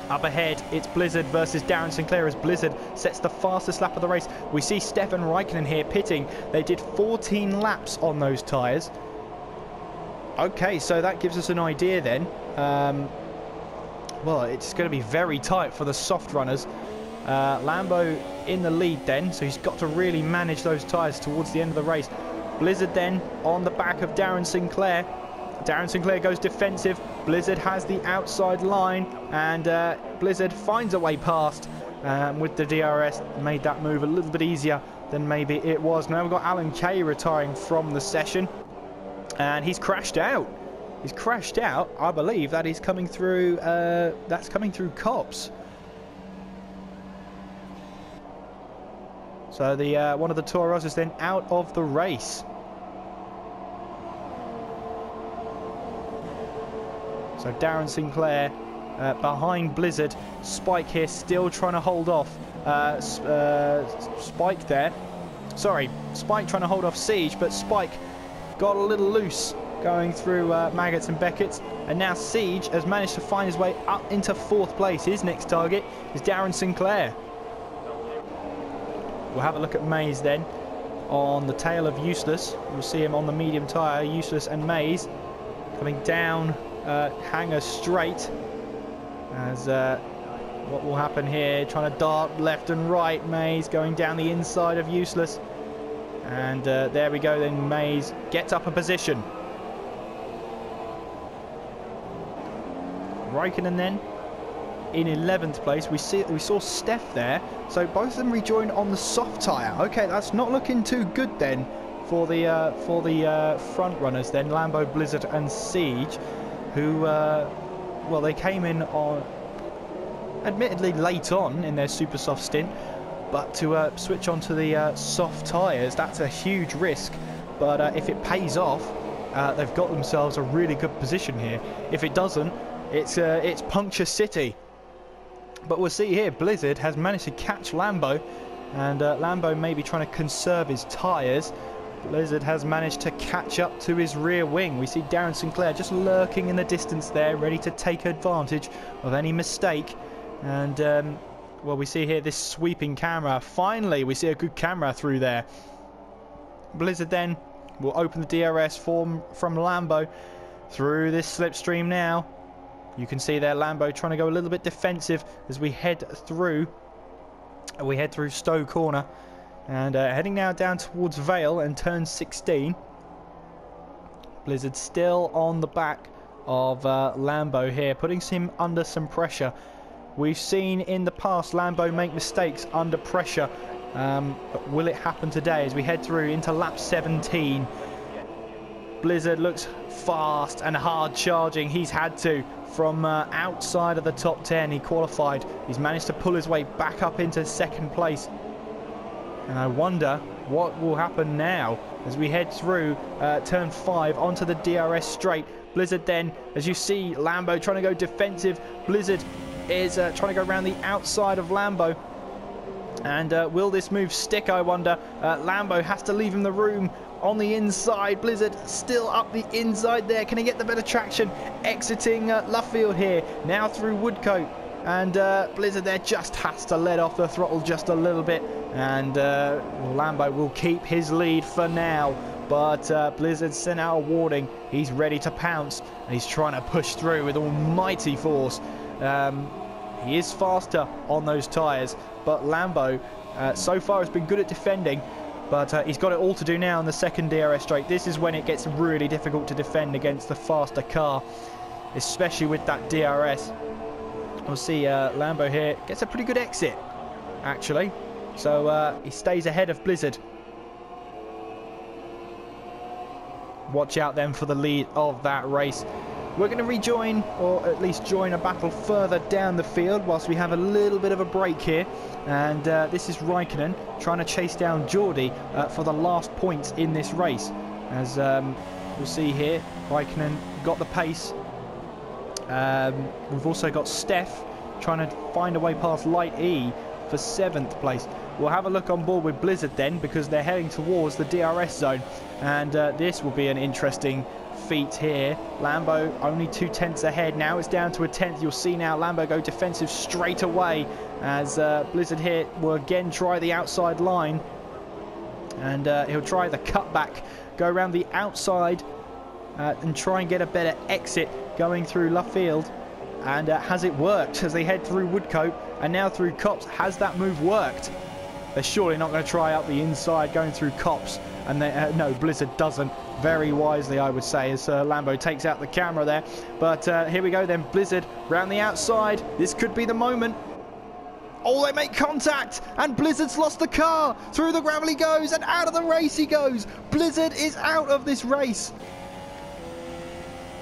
Up ahead, it's Blizzard versus Darren Sinclair, as Blizzard sets the fastest lap of the race. We see Stefan Raikkonen here pitting. They did 14 laps on those tyres. Okay, so that gives us an idea then. Well, it's going to be very tight for the soft runners. Lambo in the lead then, so he's got to really manage those tyres towards the end of the race. Blizzard then on the back of Darren Sinclair. Darren Sinclair goes defensive. Blizzard has the outside line, and Blizzard finds a way past with the DRS. Made that move a little bit easier than maybe it was. Now we've got AlexJ retiring from the session, and he's crashed out. He's crashed out. I believe that is coming through. That's coming through cops. So the one of the Toros is then out of the race. So Darren Sinclair behind Blizzard. Spike here still trying to hold off Spike there. Sorry, Spike trying to hold off Siege, but Spike got a little loose going through Maggots and Beckett's, and now Siege has managed to find his way up into 4th place. His next target is Darren Sinclair. We'll have a look at Mays then on the tail of Useless. We'll see him on the medium tyre, Useless and Mays coming down hanger straight. As what will happen here, trying to dart left and right. Mays going down the inside of Useless. And there we go then, Mays gets up a position. Raikkonen then in 11th place. We saw Steph there, so both of them rejoined on the soft tyre. Okay, that's not looking too good then for the front runners then, Lambo, Blizzard and Siege, who well, they came in on admittedly late on in their super soft stint, but to switch onto the soft tyres, that's a huge risk. But if it pays off, they've got themselves a really good position here. If it doesn't, it's puncture city. But we'll see here, Blizzard has managed to catch Lambo, and Lambo may be trying to conserve his tyres. Blizzard has managed to catch up to his rear wing. We see Darren Sinclair just lurking in the distance there, ready to take advantage of any mistake. And well, we see here this sweeping camera. Finally, we see a good camera through there. Blizzard then will open the DRS from Lambo through this slipstream now. You can see there Lambo trying to go a little bit defensive as we head through Stowe Corner, and heading now down towards Vale and turn 16. Blizzard still on the back of Lambo here, putting him under some pressure. We've seen in the past Lambo make mistakes under pressure, but will it happen today as we head through into lap 17? Blizzard looks fast and hard charging. He's had to from outside of the top 10. He qualified. He's managed to pull his way back up into second place. And I wonder what will happen now as we head through turn 5 onto the DRS straight. Blizzard then, as you see, Lambo trying to go defensive. Blizzard is trying to go around the outside of Lambo. And will this move stick, I wonder? Lambo has to leave him the room on the inside. Blizzard still up the inside there. Can he get the better traction? Exiting Luffield here. Now through Woodcote. And Blizzard there just has to let off the throttle just a little bit. And Lambo will keep his lead for now. But Blizzard sent out a warning. He's ready to pounce. And he's trying to push through with almighty force. He is faster on those tyres. But Lambo so far has been good at defending. But he's got it all to do now in the second DRS straight. This is when it gets really difficult to defend against the faster car, especially with that DRS. We'll see Lambo here gets a pretty good exit, actually. So he stays ahead of Blizzard. Watch out then for the lead of that race. We're going to rejoin, or at least join a battle further down the field whilst we have a little bit of a break here. And this is Raikkonen trying to chase down Geordie for the last points in this race. As we'll see here, Raikkonen got the pace. We've also got Steph trying to find a way past Light E for 7th place. We'll have a look on board with Blizzard then, because they're heading towards the DRS zone. And this will be an interesting feat here. Lambo only 2 tenths ahead. Now it's down to a tenth. You'll see now Lambo go defensive straight away as Blizzard here will again try the outside line. And he'll try the cutback, go around the outside and try and get a better exit going through Luffield. And has it worked as they head through Woodcote and now through Copse? Has that move worked? They're surely not going to try up the inside going through Copse. And they, no, Blizzard doesn't. Very wisely, I would say, as Lambo takes out the camera there. But here we go then. Blizzard round the outside. This could be the moment. Oh, they make contact. And Blizzard's lost the car. Through the gravel he goes. And out of the race he goes. Blizzard is out of this race.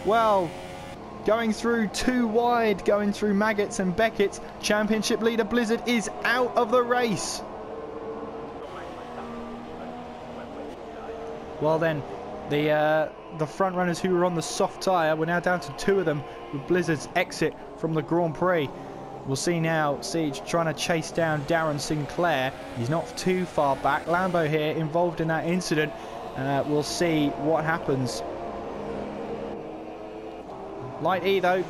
Well, going through 2 wide, going through Maggots and Beckett. Championship leader Blizzard is out of the race. Well then, the front runners who were on the soft tyre, we're now down to 2 of them with Blizzard's exit from the Grand Prix. We'll see now Siege trying to chase down Darren Sinclair. He's not too far back. Lambo here involved in that incident. We'll see what happens. Light E though,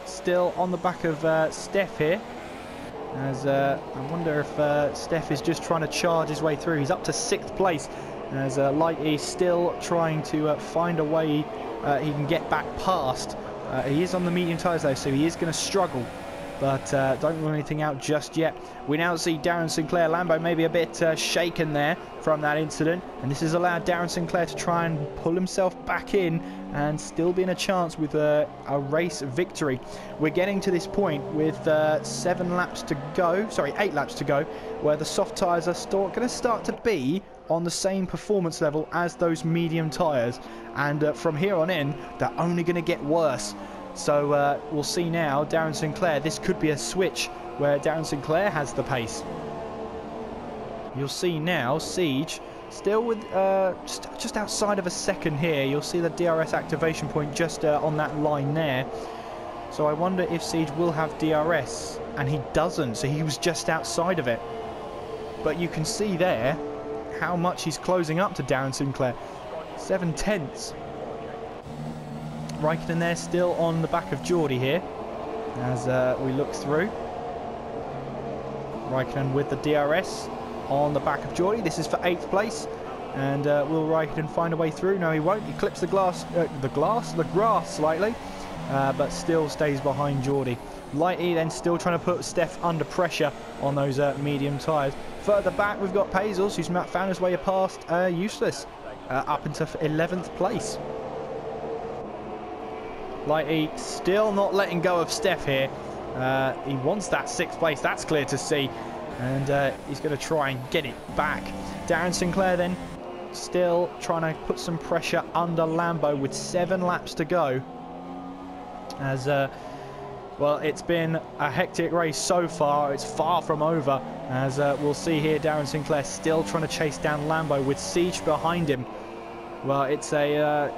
still on the back of Steph here. As I wonder if Steph is just trying to charge his way through. He's up to 6th place. As Light E still trying to find a way he can get back past He is on the medium tyres though, so he is going to struggle. But don't rule anything out just yet. We now see Darren Sinclair. Lambo maybe a bit shaken there from that incident. And this has allowed Darren Sinclair to try and pull himself back in and still be in a chance with a race victory. We're getting to this point with 8 laps to go, where the soft tyres are still going to start to be on the same performance level as those medium tyres. And from here on in, they're only going to get worse. So we'll see now, Darren Sinclair, this could be a switch where Darren Sinclair has the pace. You'll see now, Siege, still with just outside of a second here. You'll see the DRS activation point just on that line there. So I wonder if Siege will have DRS, and he doesn't, so he was just outside of it. But you can see there how much he's closing up to Darren Sinclair. 7/10. Raikkonen there still on the back of Geordie here as we look through. Raikkonen with the DRS on the back of Geordie. This is for 8th place. And will Raikkonen find a way through? No, he won't. He clips the grass slightly, but still stays behind Geordie. Lighty then still trying to put Steph under pressure on those medium tyres. Further back we've got Pazels, who's found his way past Useless up into 11th place. Lighty still not letting go of Steph here. He wants that 6th place, that's clear to see. And he's going to try and get it back. Darren Sinclair then still trying to put some pressure under Lambo with 7 laps to go. As, well, it's been a hectic race so far. It's far from over. As we'll see here, Darren Sinclair still trying to chase down Lambo with Siege behind him. Well, it's a...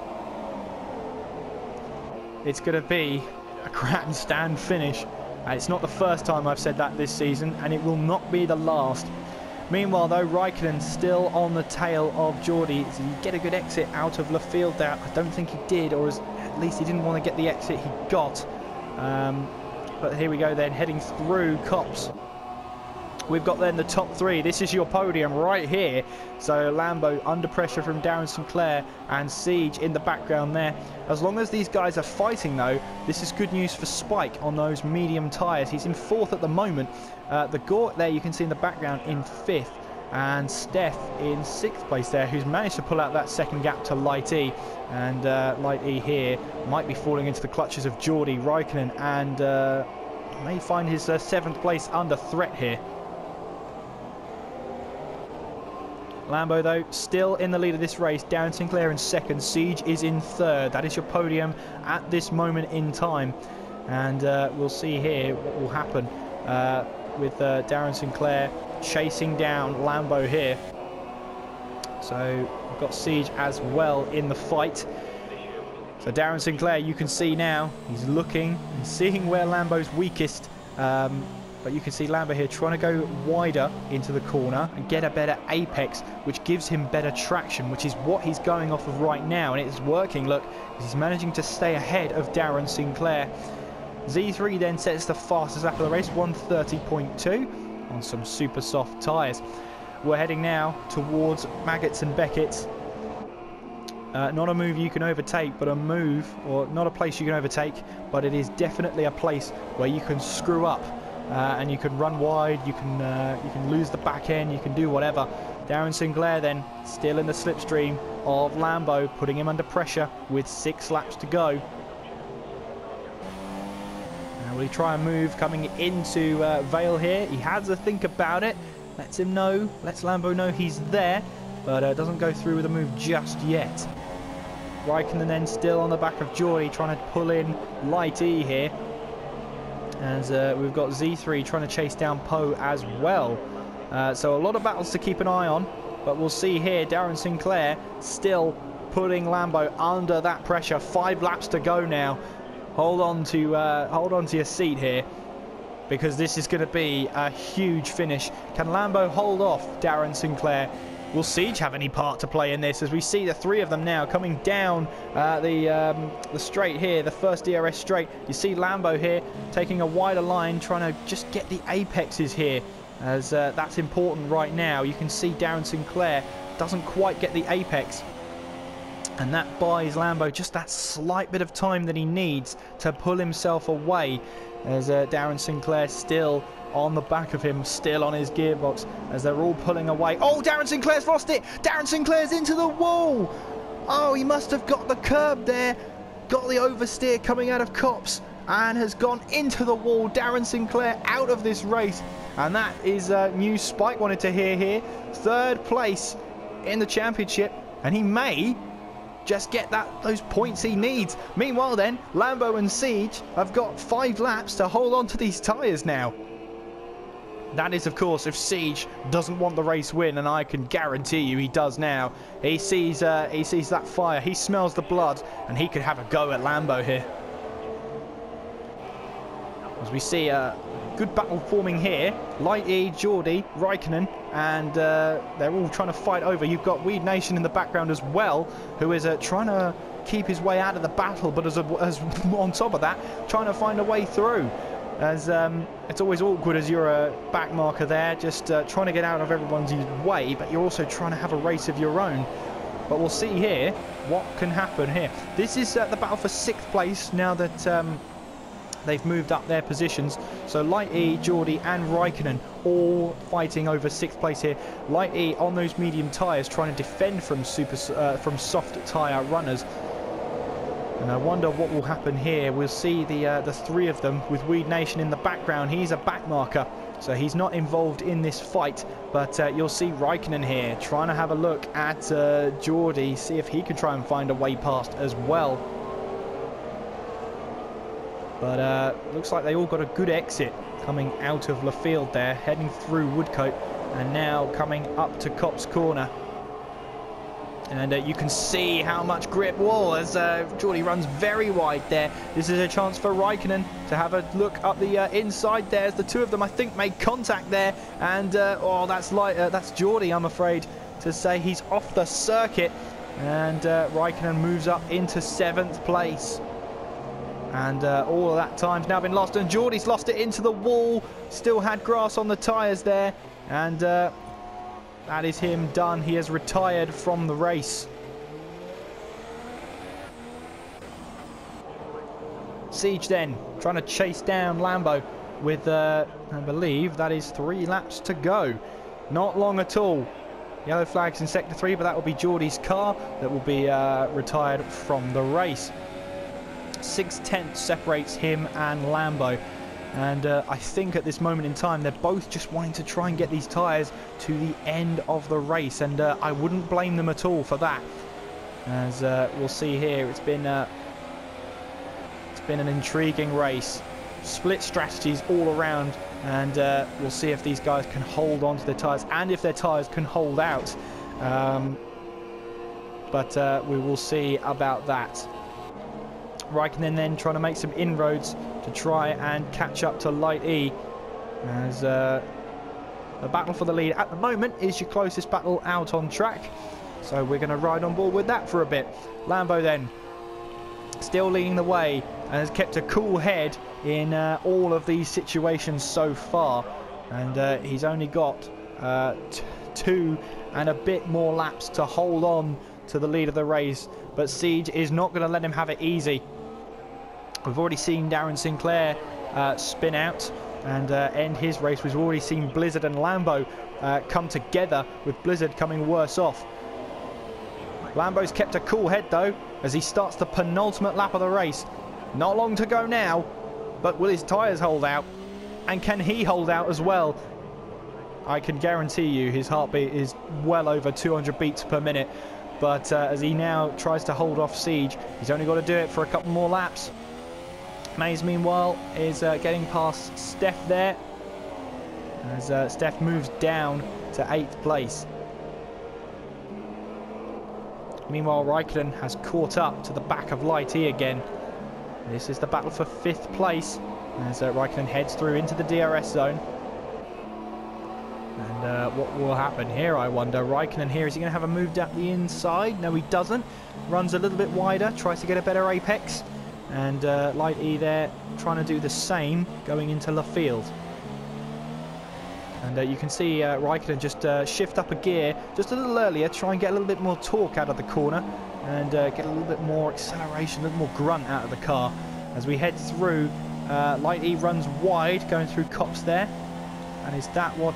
it's going to be a grandstand finish. It's not the first time I've said that this season, and it will not be the last. Meanwhile, though, Raikkonen still on the tail of Geordie. Did he get a good exit out of left field there? I don't think he did, or at least he didn't want to get the exit he got. But here we go then, heading through Cops. We've got then the top 3. This is your podium right here. So Lambo under pressure from Darren Sinclair and Siege in the background there. As long as these guys are fighting though, this is good news for Spike on those medium tyres. He's in 4th at the moment. The Gort there you can see in the background in 5th. And Steph in 6th place there, who's managed to pull out that second gap to Light E. And Light E here might be falling into the clutches of Geordie, Raikkonen, and may find his 7th place under threat here. Lambo, though, still in the lead of this race. Darren Sinclair in 2nd. Siege is in 3rd. That is your podium at this moment in time. And we'll see here what will happen with Darren Sinclair chasing down Lambo here. So we've got Siege as well in the fight. So Darren Sinclair, you can see now, he's looking and seeing where Lambo's weakest. But you can see Lambo here trying to go wider into the corner and get a better apex, which gives him better traction, which is what he's going off of right now. And it's working, look, he's managing to stay ahead of Darren Sinclair. Z3 then sets the fastest lap of the race, 1:30.2 on some super soft tyres. We're heading now towards Maggots and Beckett's. Not a move you can overtake, but a move, or not a place you can overtake, but it is definitely a place where you can screw up. And you can run wide, you can lose the back end, you can do whatever. Darren Sinclair then still in the slipstream of Lambo, putting him under pressure with 6 laps to go. Now will he try and move coming into Vale here? He has a think about it, lets Lambo know he's there, but doesn't go through with a move just yet. Raikkonen then still on the back of Geordie, trying to pull in Light E here. As we've got Z3 trying to chase down Poe as well. So a lot of battles to keep an eye on. But we'll see here, Darren Sinclair still putting Lambo under that pressure. 5 laps to go now. Hold on to your seat here, because this is going to be a huge finish. Can Lambo hold off Darren Sinclair? Will Siege have any part to play in this, as we see the 3 of them now coming down the straight here, the first DRS straight? You see Lambo here taking a wider line, trying to just get the apexes here, as that's important right now. You can see Darren Sinclair doesn't quite get the apex. And that buys Lambo just that slight bit of time that he needs to pull himself away, as Darren Sinclair still on the back of him, still on his gearbox, as they're all pulling away. Oh, Darren Sinclair's lost it! Darren Sinclair's into the wall! Oh, he must have got the curb there, got the oversteer coming out of Copse, and has gone into the wall. Darren Sinclair out of this race, and that is news Spike wanted to hear here. 3rd place in the championship, and he may just get those points he needs. Meanwhile then, Lambo and Siege have got 5 laps to hold on to these tyres now. That is, of course, if Siege doesn't want the race win, and I can guarantee you he does now. He sees that fire, he smells the blood, and he could have a go at Lambo here. As we see a good battle forming here. Light E, Geordie, Raikkonen, and they're all trying to fight over. You've got Weed Nation in the background as well, who is trying to keep his way out of the battle, but as on top of that, trying to find a way through. As it's always awkward as you're a back marker there, just trying to get out of everyone's way, but you're also trying to have a race of your own. But we'll see here what can happen here. This is the battle for 6th place now that they've moved up their positions. So Light E, Geordie and Raikkonen all fighting over 6th place here. Light E on those medium tyres, trying to defend from soft tyre runners. And I wonder what will happen here. We'll see the 3 of them with Weed Nation in the background. He's a back marker, so he's not involved in this fight. But you'll see Raikkonen here trying to have a look at Geordie, see if he can try and find a way past as well. But looks like they all got a good exit coming out of Laffield there, heading through Woodcote, and now coming up to Copse Corner. And you can see how much grip wall as Geordie runs very wide there. This is a chance for Raikkonen to have a look up the inside there, as the 2 of them I think made contact there. And oh, that's Geordie, I'm afraid to say. He's off the circuit, and Raikkonen moves up into 7th place. And all of that time's now been lost, and Geordie's lost it into the wall. Still had grass on the tyres there, and that is him done. He has retired from the race. Siege then trying to chase down Lambo with, I believe that is 3 laps to go. Not long at all. Yellow flags in Sector 3, but that will be Geordie's car that will be retired from the race. 6/10 separates him and Lambo. And I think at this moment in time they're both just wanting to try and get these tyres to the end of the race, and I wouldn't blame them at all for that. As we'll see here, it's been an intriguing race, split strategies all around, and we'll see if these guys can hold on to their tyres and if their tyres can hold out. But we will see about that. Raikkonen then trying to make some inroads to try and catch up to Light E, as the battle for the lead at the moment is your closest battle out on track, so we're going to ride on board with that for a bit. Lambo then still leading the way and has kept a cool head in all of these situations so far, and he's only got 2 and a bit more laps to hold on to the lead of the race, but Siege is not going to let him have it easy. We've already seen Darren Sinclair spin out and end his race. We've already seen Blizzard and Lambo come together, with Blizzard coming worse off. Lambo's kept a cool head though as he starts the penultimate lap of the race. Not long to go now, but will his tyres hold out? And can he hold out as well? I can guarantee you his heartbeat is well over 200 beats per minute. But as he now tries to hold off Siege, he's only got to do it for a couple more laps. Mays, meanwhile, is getting past Steph there, as Steph moves down to 8th place. Meanwhile, Raikkonen has caught up to the back of Light E again. This is the battle for 5th place, as Raikkonen heads through into the DRS zone. And what will happen here, I wonder? Raikkonen here, is he going to have a move down the inside? No, he doesn't. Runs a little bit wider, tries to get a better apex. And Light E there trying to do the same, going into Laffield. And you can see Raikkonen just shift up a gear just a little earlier, try and get a little bit more torque out of the corner. and get a little bit more acceleration, a little more grunt out of the car as we head through. Light E runs wide, going through Cops there. And is that what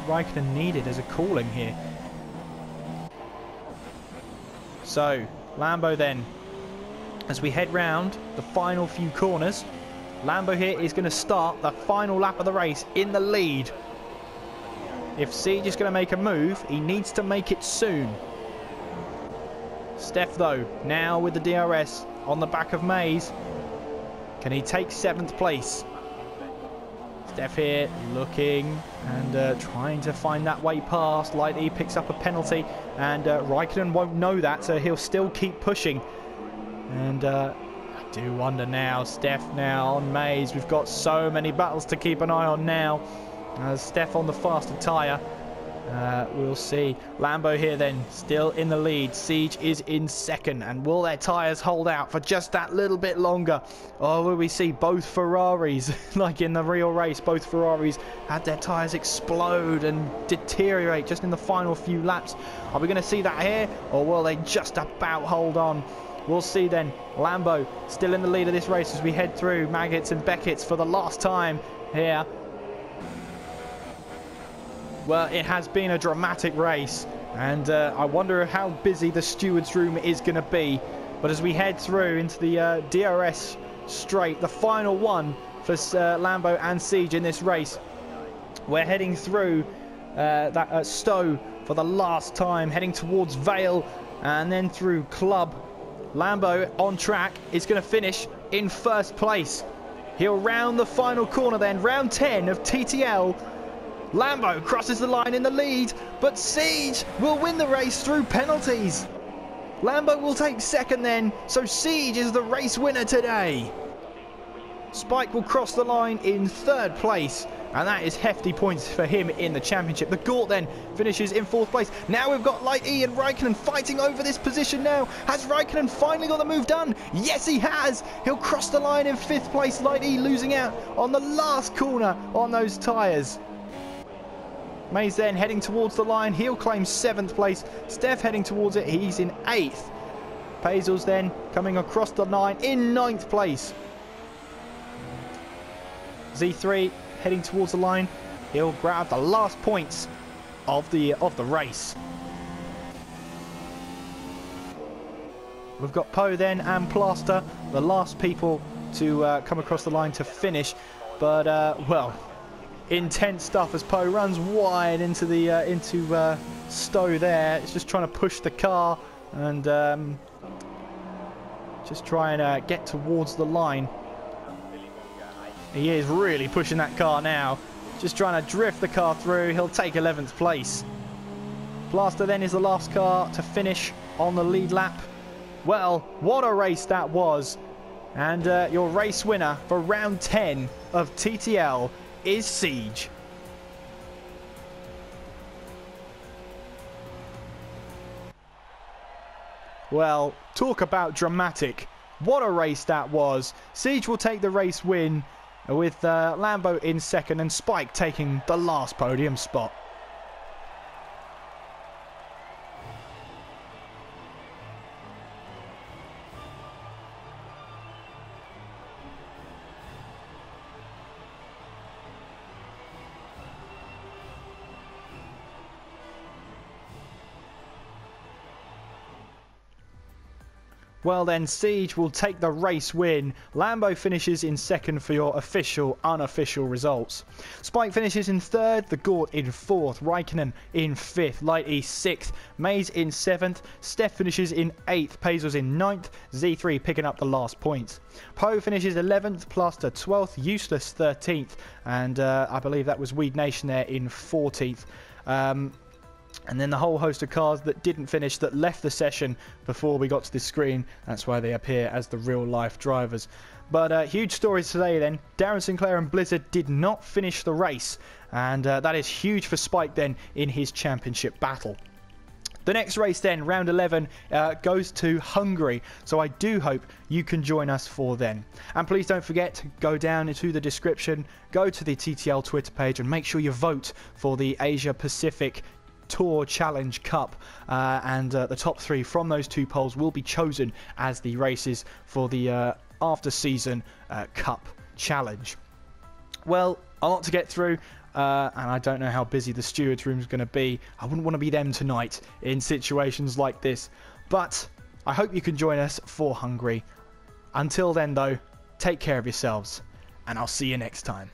Raikkonen needed as a calling here? So, Lambo then, as we head round the final few corners, Lambo here is going to start the final lap of the race in the lead. If Siege is going to make a move, he needs to make it soon. Steph, though, now with the DRS on the back of Mays. Can he take 7th place? Steph here looking and trying to find that way past. Light E picks up a penalty, and Raikkonen won't know that, so he'll still keep pushing. And I do wonder now, Steph now on Mays. We've got so many battles to keep an eye on now. Steph on the faster tyre. We'll see. Lambo here then, still in the lead. Siege is in 2nd. And will their tyres hold out for just that little bit longer? Or will we see both Ferraris, like in the real race, both Ferraris had their tyres explode and deteriorate just in the final few laps? Are we going to see that here? Or will they just about hold on? We'll see then. Lambo still in the lead of this race as we head through Maggots and Beckett's for the last time here. Well, it has been a dramatic race, and I wonder how busy the stewards' room is going to be. But as we head through into the DRS straight, the final one for Lambo and Siege in this race, we're heading through that Stowe for the last time, heading towards Vale and then through Club. Lambo on track is going to finish in 1st place. He'll round the final corner then, round 10 of TTL. Lambo crosses the line in the lead, but Siege will win the race through penalties. Lambo will take 2nd then, so Siege is the race winner today. Spike will cross the line in 3rd place, and that is hefty points for him in the championship. The Gort then finishes in 4th place. Now we've got Light E and Raikkonen fighting over this position now. Has Raikkonen finally got the move done? Yes, he has. He'll cross the line in 5th place. Light E losing out on the last corner on those tyres. Mays then heading towards the line. He'll claim 7th place. Steph heading towards it. He's in 8th. Pazels then coming across the line in 9th place. Z3 heading towards the line. He'll grab the last points of the race. We've got Poe then and Plaster, the last people to come across the line to finish. But well, intense stuff as Poe runs wide into the Stowe there. It's just trying to push the car and just try and get towards the line. He is really pushing that car now. Just trying to drift the car through. He'll take 11th place. Plaster then is the last car to finish on the lead lap. Well, what a race that was. And your race winner for round 10 of TTL is Siege. Well, talk about dramatic. What a race that was. Siege will take the race win with Lambo in 2nd and Spike taking the last podium spot. Well then, Siege will take the race win. Lambo finishes in 2nd for your official, unofficial results. Spike finishes in 3rd, the Gort in 4th, Raikkonen in 5th, Light E 6th, Mays in 7th, Steph finishes in 8th, Pazels in 9th, Z3 picking up the last points. Poe finishes 11th, Plaster 12th, Useless 13th, and I believe that was Weed Nation there in 14th. And then the whole host of cars that didn't finish, that left the session before we got to this screen. That's why they appear as the real life drivers. But huge stories today then. Darren Sinclair and Blizzard did not finish the race. And that is huge for Spike then in his championship battle. The next race then, round 11, goes to Hungary. So I do hope you can join us for then. And please don't forget to go down into the description, go to the TTL Twitter page and make sure you vote for the Asia Pacific Tour Challenge Cup, and the top 3 from those 2 poles will be chosen as the races for the after-season Cup Challenge. Well, a lot to get through, and I don't know how busy the stewards' room is going to be. I wouldn't want to be them tonight in situations like this, but I hope you can join us for Hungary. Until then, though, take care of yourselves, and I'll see you next time.